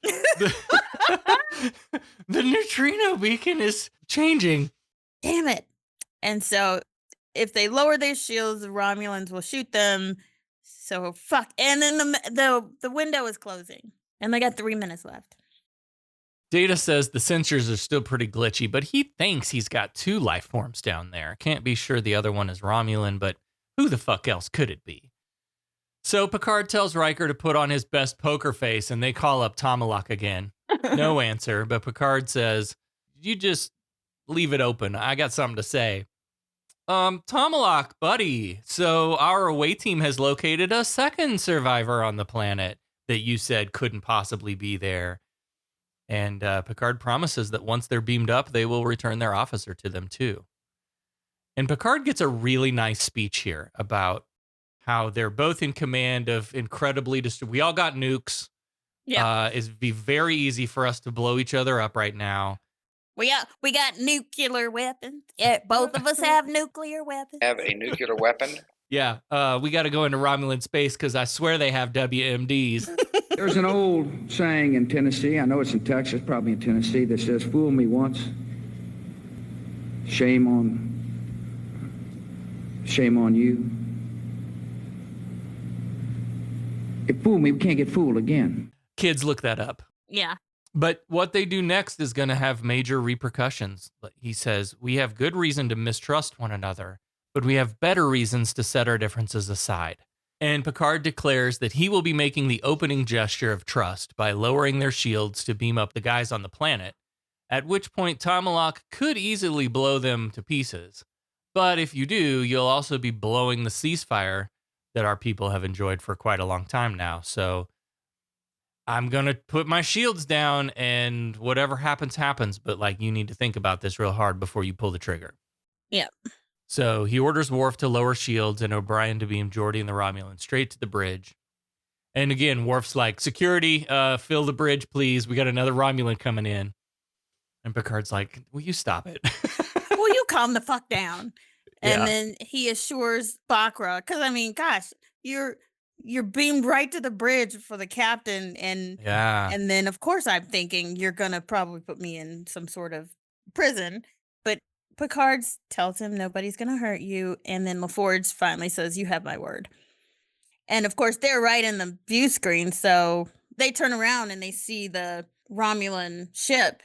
S10: the neutrino beacon is changing.
S6: Damn it. And so if they lower their shields, the Romulans will shoot them. So fuck. And then the window is closing. And they got 3 minutes left.
S10: Data says the sensors are still pretty glitchy, but he thinks he's got 2 life forms down there. Can't be sure the other one is Romulan, but who the fuck else could it be? So Picard tells Riker to put on his best poker face, and they call up Tomalak again. No answer, but Picard says, you just leave it open. I got something to say. Tomalak, buddy. So our away team has located a second survivor on the planet that you said couldn't possibly be there. And Picard promises that once they're beamed up, they will return their officer to them too. And Picard gets a really nice speech here about how they're both in command of incredibly we all got nukes.
S6: Yeah.
S10: It'd be very easy for us to blow each other up right now.
S6: We got nuclear weapons. Yeah, both of us have nuclear weapons.
S3: Have a nuclear weapon?
S10: Yeah, we got to go into Romulan space because I swear they have WMDs.
S21: There's an old saying in Tennessee, I know it's in Texas, probably in Tennessee, that says, fool me once, shame on you. If fool me, we can't get fooled again.
S10: Kids, look that up.
S6: Yeah.
S10: But what they do next is going to have major repercussions. He says, we have good reason to mistrust one another, but we have better reasons to set our differences aside. And Picard declares that he will be making the opening gesture of trust by lowering their shields to beam up the guys on the planet, at which point Tomalak could easily blow them to pieces. But if you do, you'll also be blowing the ceasefire that our people have enjoyed for quite a long time now. So I'm going to put my shields down and whatever happens, happens. But like, you need to think about this real hard before you pull the trigger.
S6: Yeah.
S10: So he orders Worf to lower shields and O'Brien to beam Geordi and the Romulan straight to the bridge. And again, Worf's like, security, fill the bridge, please. We got another Romulan coming in. And Picard's like, will you stop it?
S6: Will you calm the fuck down? And
S10: Yeah.
S6: then he assures Bakra, because I mean, gosh, you're beamed right to the bridge for the captain, and
S10: Yeah.
S6: then of course I'm thinking you're gonna probably put me in some sort of prison, but Picard tells him nobody's going to hurt you. And then LaForge finally says, you have my word. And of course, they're right in the view screen. So they turn around and they see the Romulan ship.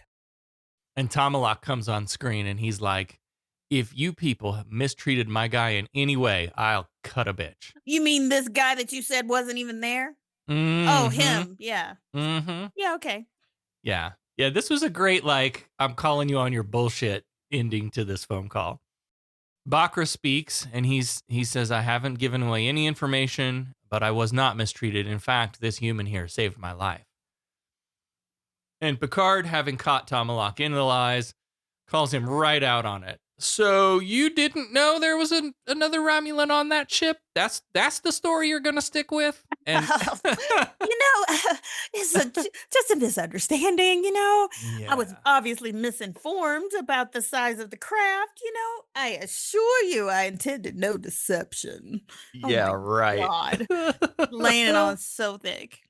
S10: And Tomalak comes on screen and he's like, if you people have mistreated my guy in any way, I'll cut a bitch.
S6: You mean this guy that you said wasn't even there?
S10: Mm-hmm.
S6: Oh, him. Yeah.
S10: Mm-hmm.
S6: Yeah, okay.
S10: Yeah. Yeah, this was a great, like, I'm calling you on your bullshit ending to this phone call. Bakra speaks, and he says, I haven't given away any information, but I was not mistreated. In fact, this human here saved my life. And Picard, having caught Tomalak in the lies, calls him right out on it. So you didn't know there was another Romulan on that ship? That's the story you're going to stick with? And
S6: it's just a misunderstanding,
S10: Yeah.
S6: I was obviously misinformed about the size of the craft, I assure you I intended no deception.
S10: Yeah, right.
S6: God. Laying it on so thick.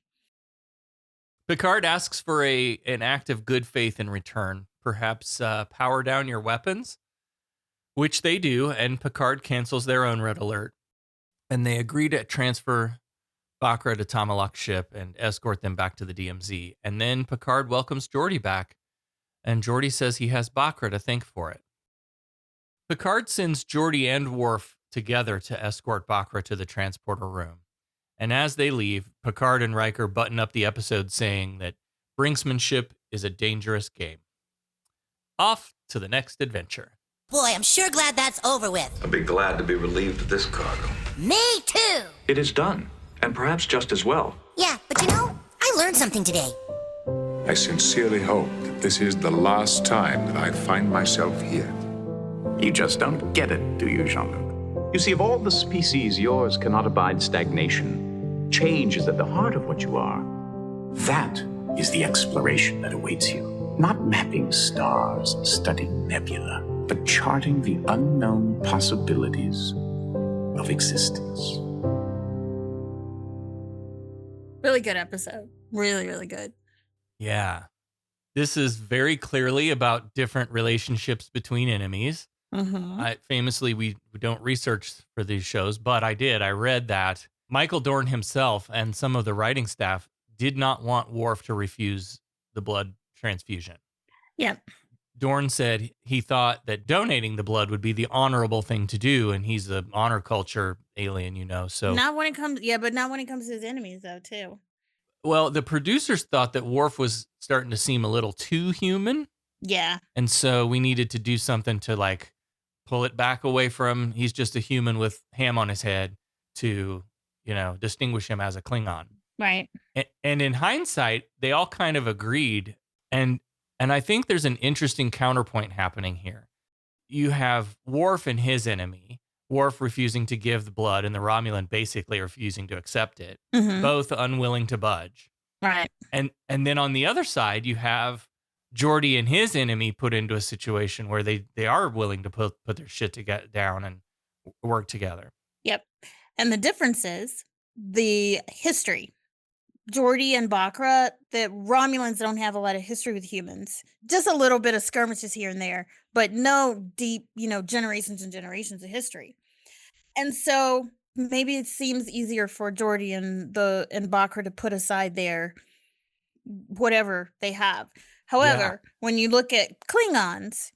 S10: Picard asks for an act of good faith in return. Perhaps power down your weapons, which they do, and Picard cancels their own red alert. And they agree to transfer Bakra to Tomalak's ship and escort them back to the DMZ. And then Picard welcomes Geordi back, and Geordi says he has Bakra to thank for it. Picard sends Geordi and Worf together to escort Bakra to the transporter room. And as they leave, Picard and Riker button up the episode saying that brinksmanship is a dangerous game. Off to the next adventure.
S20: Boy, I'm sure glad that's over with.
S8: I'll be glad to be relieved of this cargo.
S20: Me too.
S2: It is done, and perhaps just as well.
S20: Yeah, but I learned something today.
S19: I sincerely hope that this is the last time that I find myself here.
S9: You just don't get it, do you, Jean-Luc?
S2: You see, of all the species, yours cannot abide stagnation. Change is at the heart of what you are.
S9: That is the exploration that awaits you. Not mapping stars, studying nebula, but charting the unknown possibilities of existence.
S6: Really good episode. Really, really good.
S10: Yeah. This is very clearly about different relationships between enemies. Famously, we don't research for these shows, but I did. I read that Michael Dorn himself and some of the writing staff did not want Worf to refuse the blood transfusion.
S6: Yeah.
S10: Dorn said he thought that donating the blood would be the honorable thing to do, and he's an honor culture alien, so
S6: not when it comes to his enemies though, too.
S10: Well, the producers thought that Worf was starting to seem a little too human.
S6: Yeah.
S10: And so we needed to do something to like pull it back away from he's just a human with ham on his head to, distinguish him as a Klingon.
S6: Right.
S10: And in hindsight, they all kind of agreed. And I think there's an interesting counterpoint happening here. You have Worf and his enemy, Worf refusing to give the blood and the Romulan basically refusing to accept it, both unwilling to budge.
S6: Right.
S10: And then on the other side, you have Geordi and his enemy put into a situation where they are willing to put their shit down and work together.
S6: Yep. And the difference is the history. Geordi and Bakra, the Romulans don't have a lot of history with humans. Just a little bit of skirmishes here and there, but no deep, generations and generations of history. And so maybe it seems easier for Geordi and Bakra to put aside their whatever they have. However, when you look at Klingons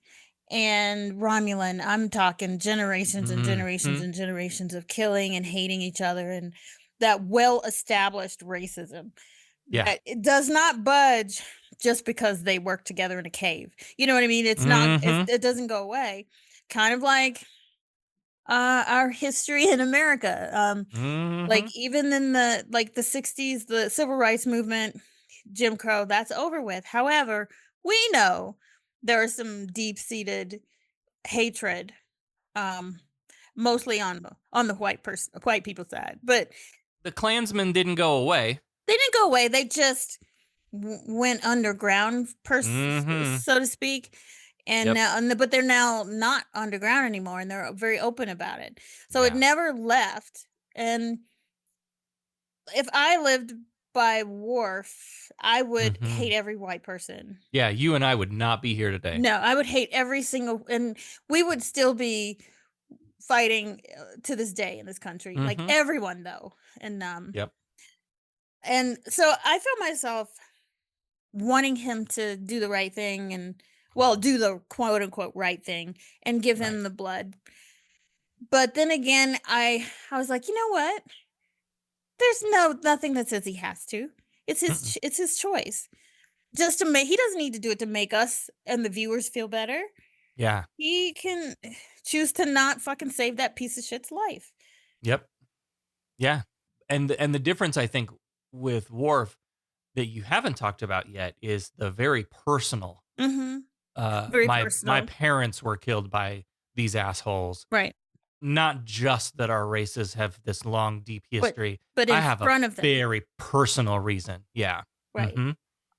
S6: and Romulan, I'm talking generations and generations and generations of killing and hating each other and that well-established racism.
S10: Yeah.
S6: It does not budge just because they work together in a cave. You know what I mean? It's not, it doesn't go away. Kind of like our history in America. Like even in the 60s, the civil rights movement, Jim Crow, that's over with. However, we know there is some deep-seated hatred, mostly on the white people's side, but
S10: the Klansmen didn't go away.
S6: They didn't go away. They just went underground, so to speak. And now, but they're now not underground anymore, and they're very open about it. So it never left. And if I lived by Worf, I would
S10: Mhm.
S6: hate every white person.
S10: Yeah, you and I would not be here today.
S6: No, I would hate every single, and we would still be fighting to this day in this country, like
S10: Mhm.
S6: everyone though.
S10: Yep.
S6: And so I felt myself wanting him to do the right thing and, well, do the quote unquote right thing and give him
S10: Right.
S6: the blood. But then again, I was like, you know what? There's nothing that says he has to.
S10: Mm-mm.
S6: It's his choice. Just to make, he doesn't need to do it to make us and the viewers feel better.
S10: Yeah.
S6: He can choose to not fucking save that piece of shit's life.
S10: Yep. Yeah. And the difference I think with Worf that you haven't talked about yet is the very personal.
S6: Mhm. Very
S10: My
S6: personal.
S10: parents were killed by these assholes.
S6: Right.
S10: Not just that our races have this long, deep history.
S6: But
S10: I
S6: in
S10: have a
S6: front of them.
S10: very personal reason. Yeah.
S6: Right.
S10: Mhm.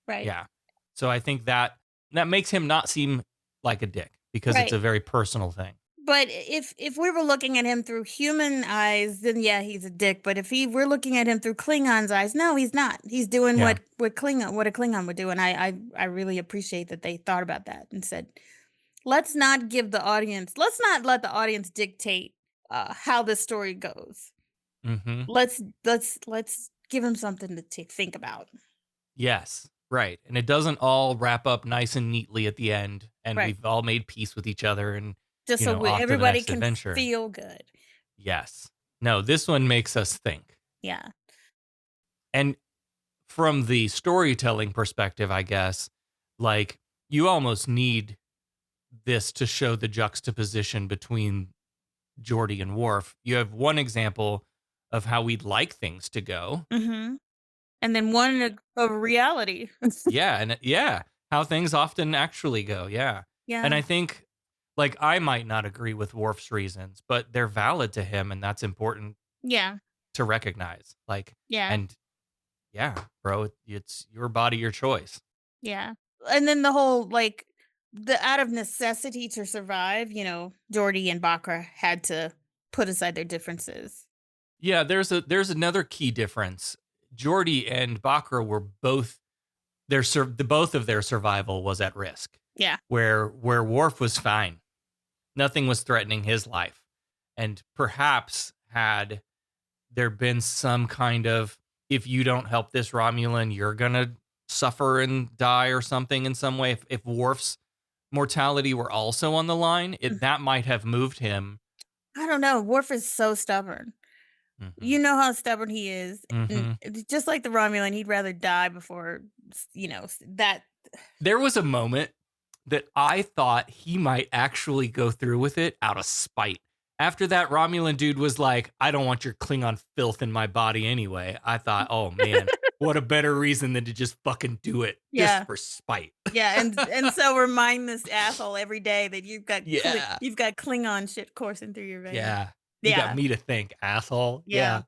S6: Right.
S10: Yeah. So I think that makes him not seem like a dick because it's
S6: Right.
S10: a very personal thing.
S6: But if we were looking at him through human eyes, then yeah, he's a dick. But if we're looking at him through Klingon's eyes, no, he's not. He's doing
S10: Yeah.
S6: what a Klingon would do, and I really appreciate that they thought about that and said, let's not let the audience dictate how the story goes.
S10: Mhm.
S6: Let's give him something to think about.
S10: Yes, right. And it doesn't all wrap up nice and neatly at the end, and
S6: Right.
S10: we've all made peace with each other and,
S6: Just so
S10: off to the
S6: everybody
S10: next
S6: can
S10: adventure.
S6: feel good.
S10: Yes. No, this one makes us think.
S6: Yeah.
S10: And from the storytelling perspective, I guess, like, you almost need this to show the juxtaposition between Geordi and Worf. You have one example of how we'd like things to go.
S6: Mm-hmm. And then one of reality.
S10: Yeah, and yeah, how things often actually go. Yeah.
S6: Yeah.
S10: And I think, like, I might not agree with Worf's reasons, but they're valid to him, and that's important
S6: Yeah.
S10: to recognize. Like,
S6: Yeah.
S10: and yeah, bro, it's your body, your choice.
S6: Yeah. And then the whole, like, the out of necessity to survive, Geordi and Bakra had to put aside their differences.
S10: Yeah, there's another key difference. Geordi and Bakra were both both of their survival was at risk.
S6: Yeah.
S10: Where Worf was fine. Nothing was threatening his life. And perhaps had there been some kind of, if you don't help this Romulan, you're going to suffer and die or something in some way. If Worf's mortality were also on the line, that might have moved him.
S6: I don't know. Worf is so stubborn.
S10: Mm-hmm.
S6: You know how stubborn he is.
S10: Mm-hmm.
S6: And just like the Romulan, he'd rather die before, that.
S10: There was a moment that I thought he might actually go through with it out of spite. After that Romulan dude was like, I don't want your Klingon filth in my body anyway. I thought, oh man, what a better reason than to just fucking do it just for spite.
S6: Yeah, and so remind this asshole every day that you've got
S10: Yeah.
S6: you've got Klingon shit coursing through your veins.
S10: Yeah. You got me to think, asshole.
S6: Yeah.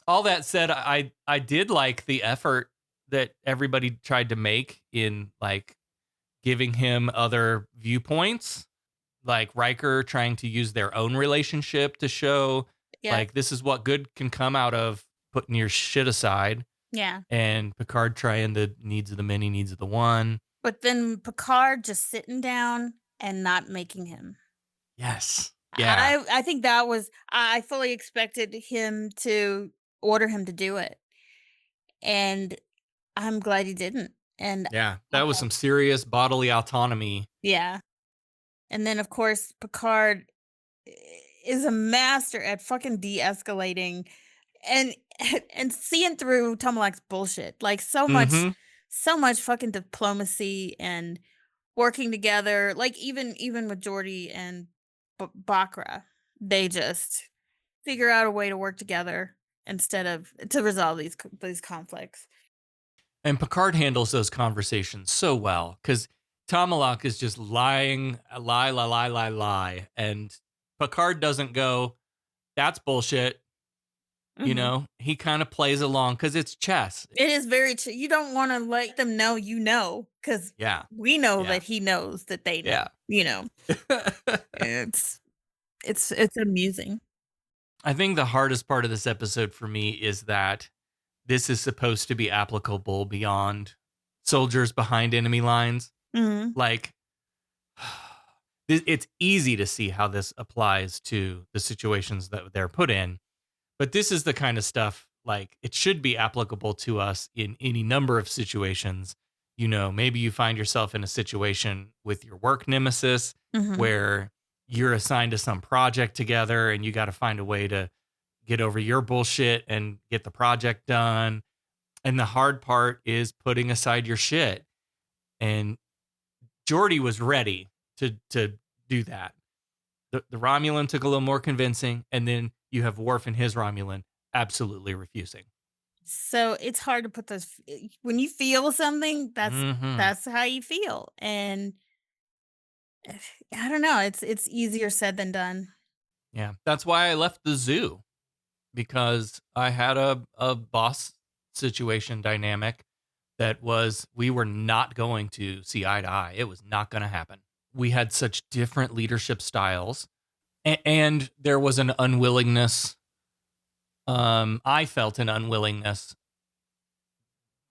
S10: All that said, I did like the effort that everybody tried to make in, like, giving him other viewpoints, like Riker trying to use their own relationship to show, like, this is what good can come out of putting your shit aside.
S6: Yeah.
S10: And Picard trying the needs of the many, needs of the one.
S6: But then Picard just sitting down and not making him.
S10: Yes. Yeah.
S6: I think that was, I fully expected him to order him to do it. And I'm glad he didn't. And
S10: yeah, that was some serious bodily autonomy.
S6: Yeah. And then, of course, Picard is a master at fucking de-escalating and seeing through Tomalak's bullshit. Like, so much fucking diplomacy and working together. Like, even with Geordi and Bakra, they just figure out a way to work together to resolve these conflicts.
S10: And Picard handles those conversations so well because Tomalak is just lying, lie. And Picard doesn't go, that's bullshit.
S6: Mm-hmm.
S10: He kind of plays along because it's chess.
S6: It is very you don't want to let them know because we know that he knows that they know.
S10: Yeah.
S6: It's amusing.
S10: I think the hardest part of this episode for me is that this is supposed to be applicable beyond soldiers behind enemy lines.
S6: Mhm.
S10: Like, it's easy to see how this applies to the situations that they're put in. But this is the kind of stuff, like, it should be applicable to us in any number of situations. You know, maybe you find yourself in a situation with your work nemesis
S6: Mhm.
S10: where you're assigned to some project together and you got to find a way to get over your bullshit and get the project done. And the hard part is putting aside your shit. And Geordi was ready to do that. The Romulan took a little more convincing, and then you have Worf and his Romulan absolutely refusing.
S6: So it's hard to put those when you feel something,
S10: Mhm.
S6: that's how you feel. And I don't know, it's easier said than done.
S10: Yeah, that's why I left the zoo, because I had a boss situation dynamic that was, we were not going to see eye to eye. It was not going to happen. We had such different leadership styles, and there was an unwillingness. I felt an unwillingness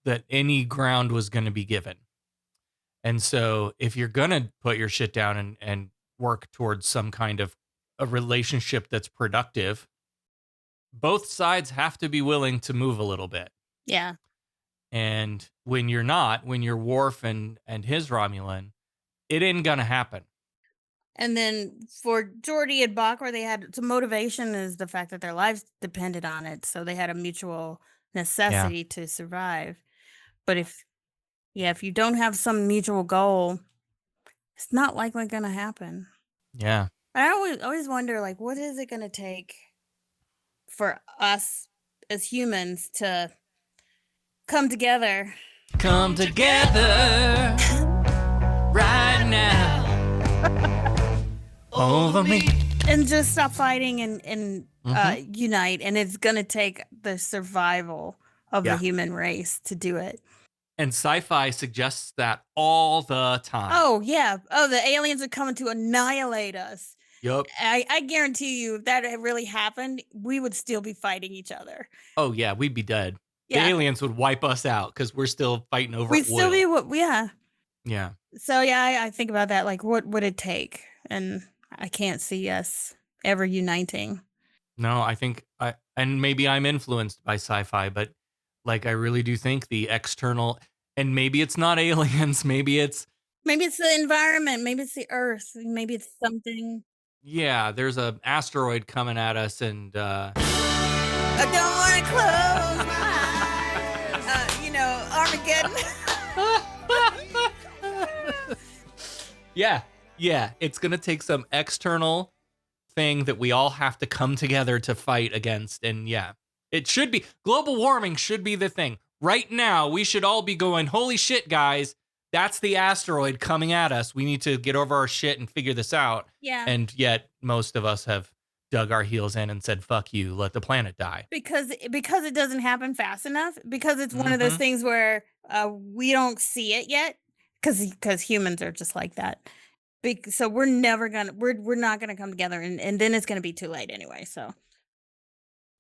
S10: that any ground was going to be given. And so if you're going to put your shit down and work towards some kind of a relationship that's productive, both sides have to be willing to move a little bit.
S6: Yeah.
S10: And when you're not, when you're Worf and his Romulan, it ain't gonna happen.
S6: And then for Geordi and Bakra, they had some motivation is the fact that their lives depended on it. So they had a mutual necessity to survive. But if you don't have some mutual goal, it's not likely going to happen.
S10: Yeah.
S6: I always wonder, like, what is it going to take for us as humans to come together?
S10: Come together right now over me.
S6: And just stop fighting and
S10: Mhm.
S6: unite. And it's going to take the survival of
S10: Yeah.
S6: the human race to do it.
S10: And sci-fi suggests that all the time.
S6: Oh, yeah. Oh, the aliens are coming to annihilate us.
S10: Yup.
S6: I guarantee you, if that had really happened, we would still be fighting each other.
S10: Oh yeah, we'd be dead.
S6: Yeah.
S10: The aliens would wipe us out because we're still fighting over
S6: We'd still be
S10: oil.
S6: yeah.
S10: Yeah.
S6: So yeah, I think about that. Like, what would it take? And I can't see us ever uniting.
S10: No, I think and maybe I'm influenced by sci-fi, but like I really do think the external, and maybe it's not aliens, maybe it's
S6: the environment, maybe it's the earth, maybe it's something.
S10: yeah, there's a asteroid coming at us, and
S6: I don't want to close my eyes. Armageddon.
S10: yeah, it's gonna take some external thing that we all have to come together to fight against, and yeah, it should be global warming should be the thing. Right now, we should all be going, holy shit, guys, that's the asteroid coming at us. We need to get over our shit and figure this out.
S6: Yeah.
S10: And yet most of us have dug our heels in and said, fuck you, let the planet die.
S6: Because it doesn't happen fast enough. Because it's one of those
S10: Mhm.
S6: things where we don't see it yet. Because humans are just like that. So we're not gonna come together, and then it's gonna be too late anyway. So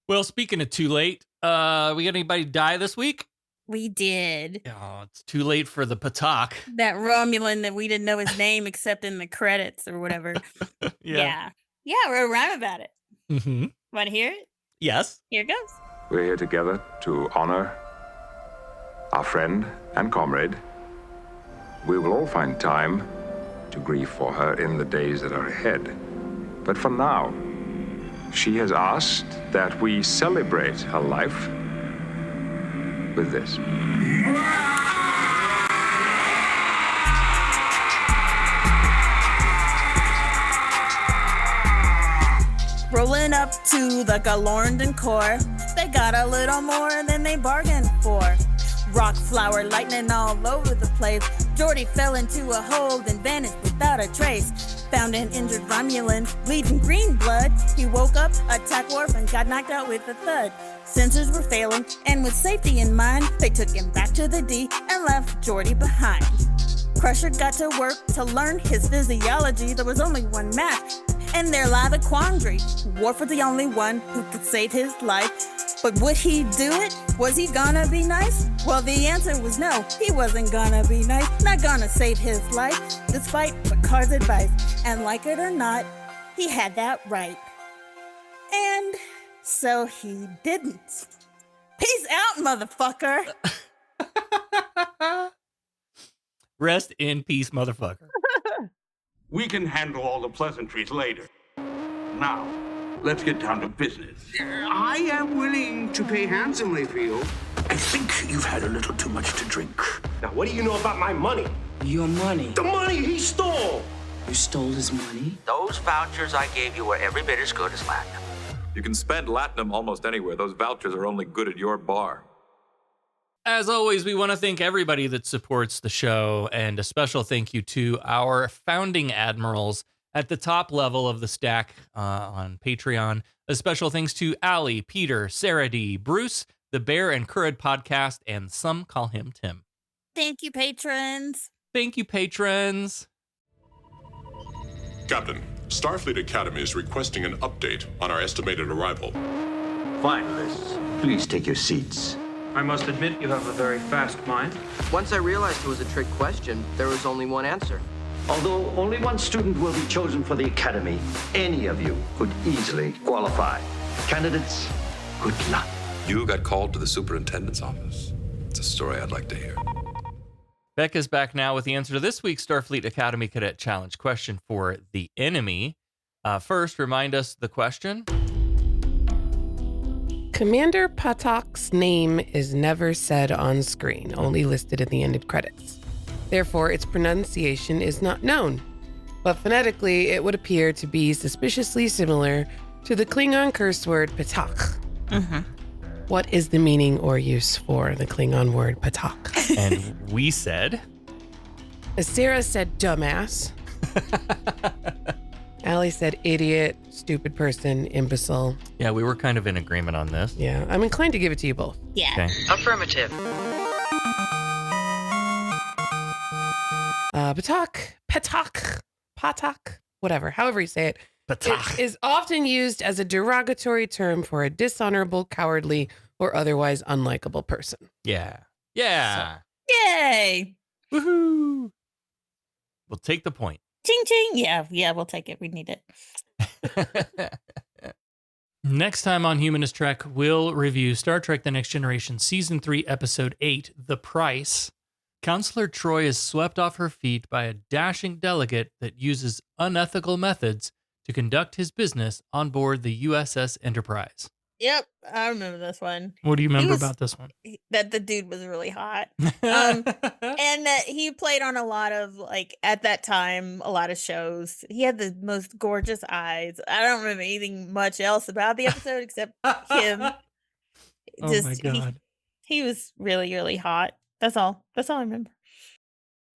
S10: Well, speaking of too late, we got anybody die this week?
S6: we did.
S10: Oh, it's too late for the Patak.
S6: That Romulan that we didn't know his name except in the credits or whatever. Yeah, we're rhyme about it.
S10: Mm-hmm.
S6: Want to hear it?
S10: Yes.
S6: Here it goes.
S8: We're here together to honor our friend and comrade. We will all find time to grieve for her in the days that are ahead. But for now, she has asked that we celebrate her life with this.
S6: Rolling up to the Galorndon core, they got a little more than they bargained for. Rock, flower, lightning all over the place. Geordi fell into a hole and vanished without a trace. Found an injured Romulan, bleeding green blood. He woke up, attacked Worf, and got knocked out with a thud. Sensors were failing, and with safety in mind, they took him back to the D and left Geordi behind. Crusher got to work to learn his physiology. There was only one match. And there lie the quandary. Worf was the only one who could save his life. But would he do it? Was he gonna be nice? Well, the answer was no. He wasn't gonna be nice. Not gonna save his life, despite Picard's advice. And like it or not, he had that right. And so he didn't. Peace out, motherfucker.
S10: Rest in peace, motherfucker.
S4: We can handle all the pleasantries later. Now, let's get down to business.
S9: I am willing to pay handsomely for you. I think you've had a little too much to drink.
S22: Now, what do you know about my money?
S14: Your money?
S22: The money he stole!
S14: You stole his money?
S1: Those vouchers I gave you were every bit as good as Latinum.
S2: You can spend Latinum almost anywhere. Those vouchers are only good at your bar.
S10: As always, we want to thank everybody that supports the show, and a special thank you to our founding admirals at the top level of the stack on Patreon. A special thanks to Allie, Peter, Sarah D, Bruce, the Bear and Currid podcast, and some call him Tim.
S6: Thank you, patrons.
S10: Thank you, patrons.
S19: Captain, Starfleet Academy is requesting an update on our estimated arrival.
S23: Finalists, please take your seats.
S24: I must admit you have a very fast mind.
S1: Once I realized it was a trick question, there was only one answer.
S23: Although only one student will be chosen for the Academy, any of you could easily qualify. Candidates, good luck.
S25: You got called to the superintendent's office. It's a story I'd like to hear.
S10: Beck is back now with the answer to this week's Starfleet Academy Cadet Challenge question for the enemy. First, remind us the question.
S26: Commander Patak's name is never said on screen, only listed at the ended credits. Therefore, its pronunciation is not known. But phonetically, it would appear to be suspiciously similar to the Klingon curse word Patak.
S6: Mm-hmm.
S26: What is the meaning or use for the Klingon word Patak?
S10: And we said?
S26: Sarah said dumbass. Allie said idiot, stupid person, imbecile.
S10: Yeah, we were kind of in agreement on this.
S26: Yeah, I'm inclined to give it to you both.
S6: Yeah.
S10: Okay.
S1: Affirmative.
S26: Patak, whatever, however you say it.
S10: Patak.
S26: It is often used as a derogatory term for a dishonorable, cowardly, or otherwise unlikable person.
S10: Yeah. Yeah.
S6: Yay.
S10: Woohoo. We'll take the point.
S6: Ching ching. Yeah, we'll take it. We need it.
S10: Next time on Humanist Trek, we'll review Star Trek The Next Generation Season 3, Episode 8, The Price. Counselor Troy is swept off her feet by a dashing delegate that uses unethical methods to conduct his business on board the USS Enterprise.
S6: Yep, I remember this one.
S10: What do you remember about this one?
S6: That the dude was really hot. And that he played on a lot of, like, at that time, a lot of shows. He had the most gorgeous eyes. I don't remember anything much else about the episode except him.
S10: Oh my God.
S6: He was really, really hot. That's all I remember.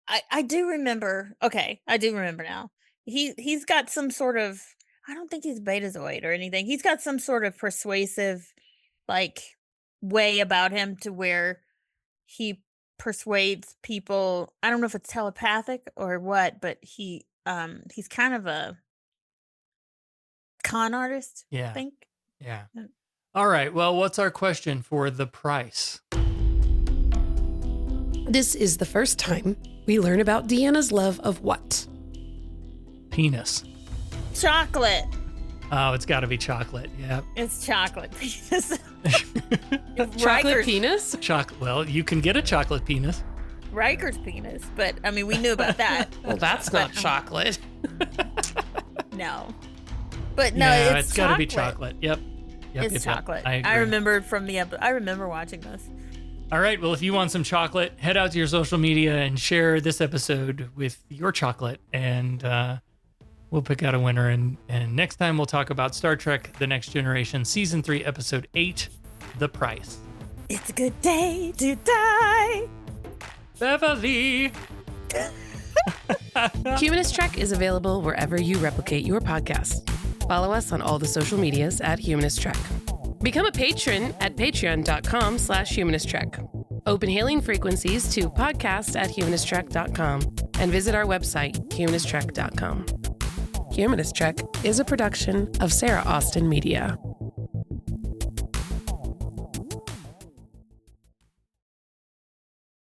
S6: I do remember. Okay, I do remember now. He's got some sort of, I don't think he's Betazoid or anything. He's got some sort of persuasive, like, way about him to where he persuades people. I don't know if it's telepathic or what, but he's kind of a con artist.
S10: Yeah.
S6: I think.
S10: Yeah. All right. Well, what's our question for The Price?
S26: This is the first time we learn about Deanna's love of what?
S10: Penis.
S6: Chocolate.
S10: Oh, it's got to be chocolate. Yeah.
S6: It's chocolate penis.
S26: Chocolate penis?
S10: Well, you can get a chocolate penis.
S6: Riker's penis, but I mean, we knew about that.
S26: Well, that's not chocolate.
S6: No. But no,
S10: yeah,
S6: it's
S10: got to be chocolate. Yep.
S6: It's chocolate.
S10: I agree.
S6: I remember from the episode. I remember watching this.
S10: All right. Well, if you want some chocolate, head out to your social media and share this episode with your chocolate, and we'll pick out a winner. And next time we'll talk about Star Trek The Next Generation Season 3, Episode 8, The Price.
S6: It's a good day to die.
S10: Beverly.
S26: Humanist Trek is available wherever you replicate your podcasts. Follow us on all the social medias at Humanist Trek. Become a patron at patreon.com/humanisttrek. Open hailing frequencies to podcast@humanisttrek.com and visit our website, humanisttrek.com. Humanist Trek is a production of Sarah Austin Media.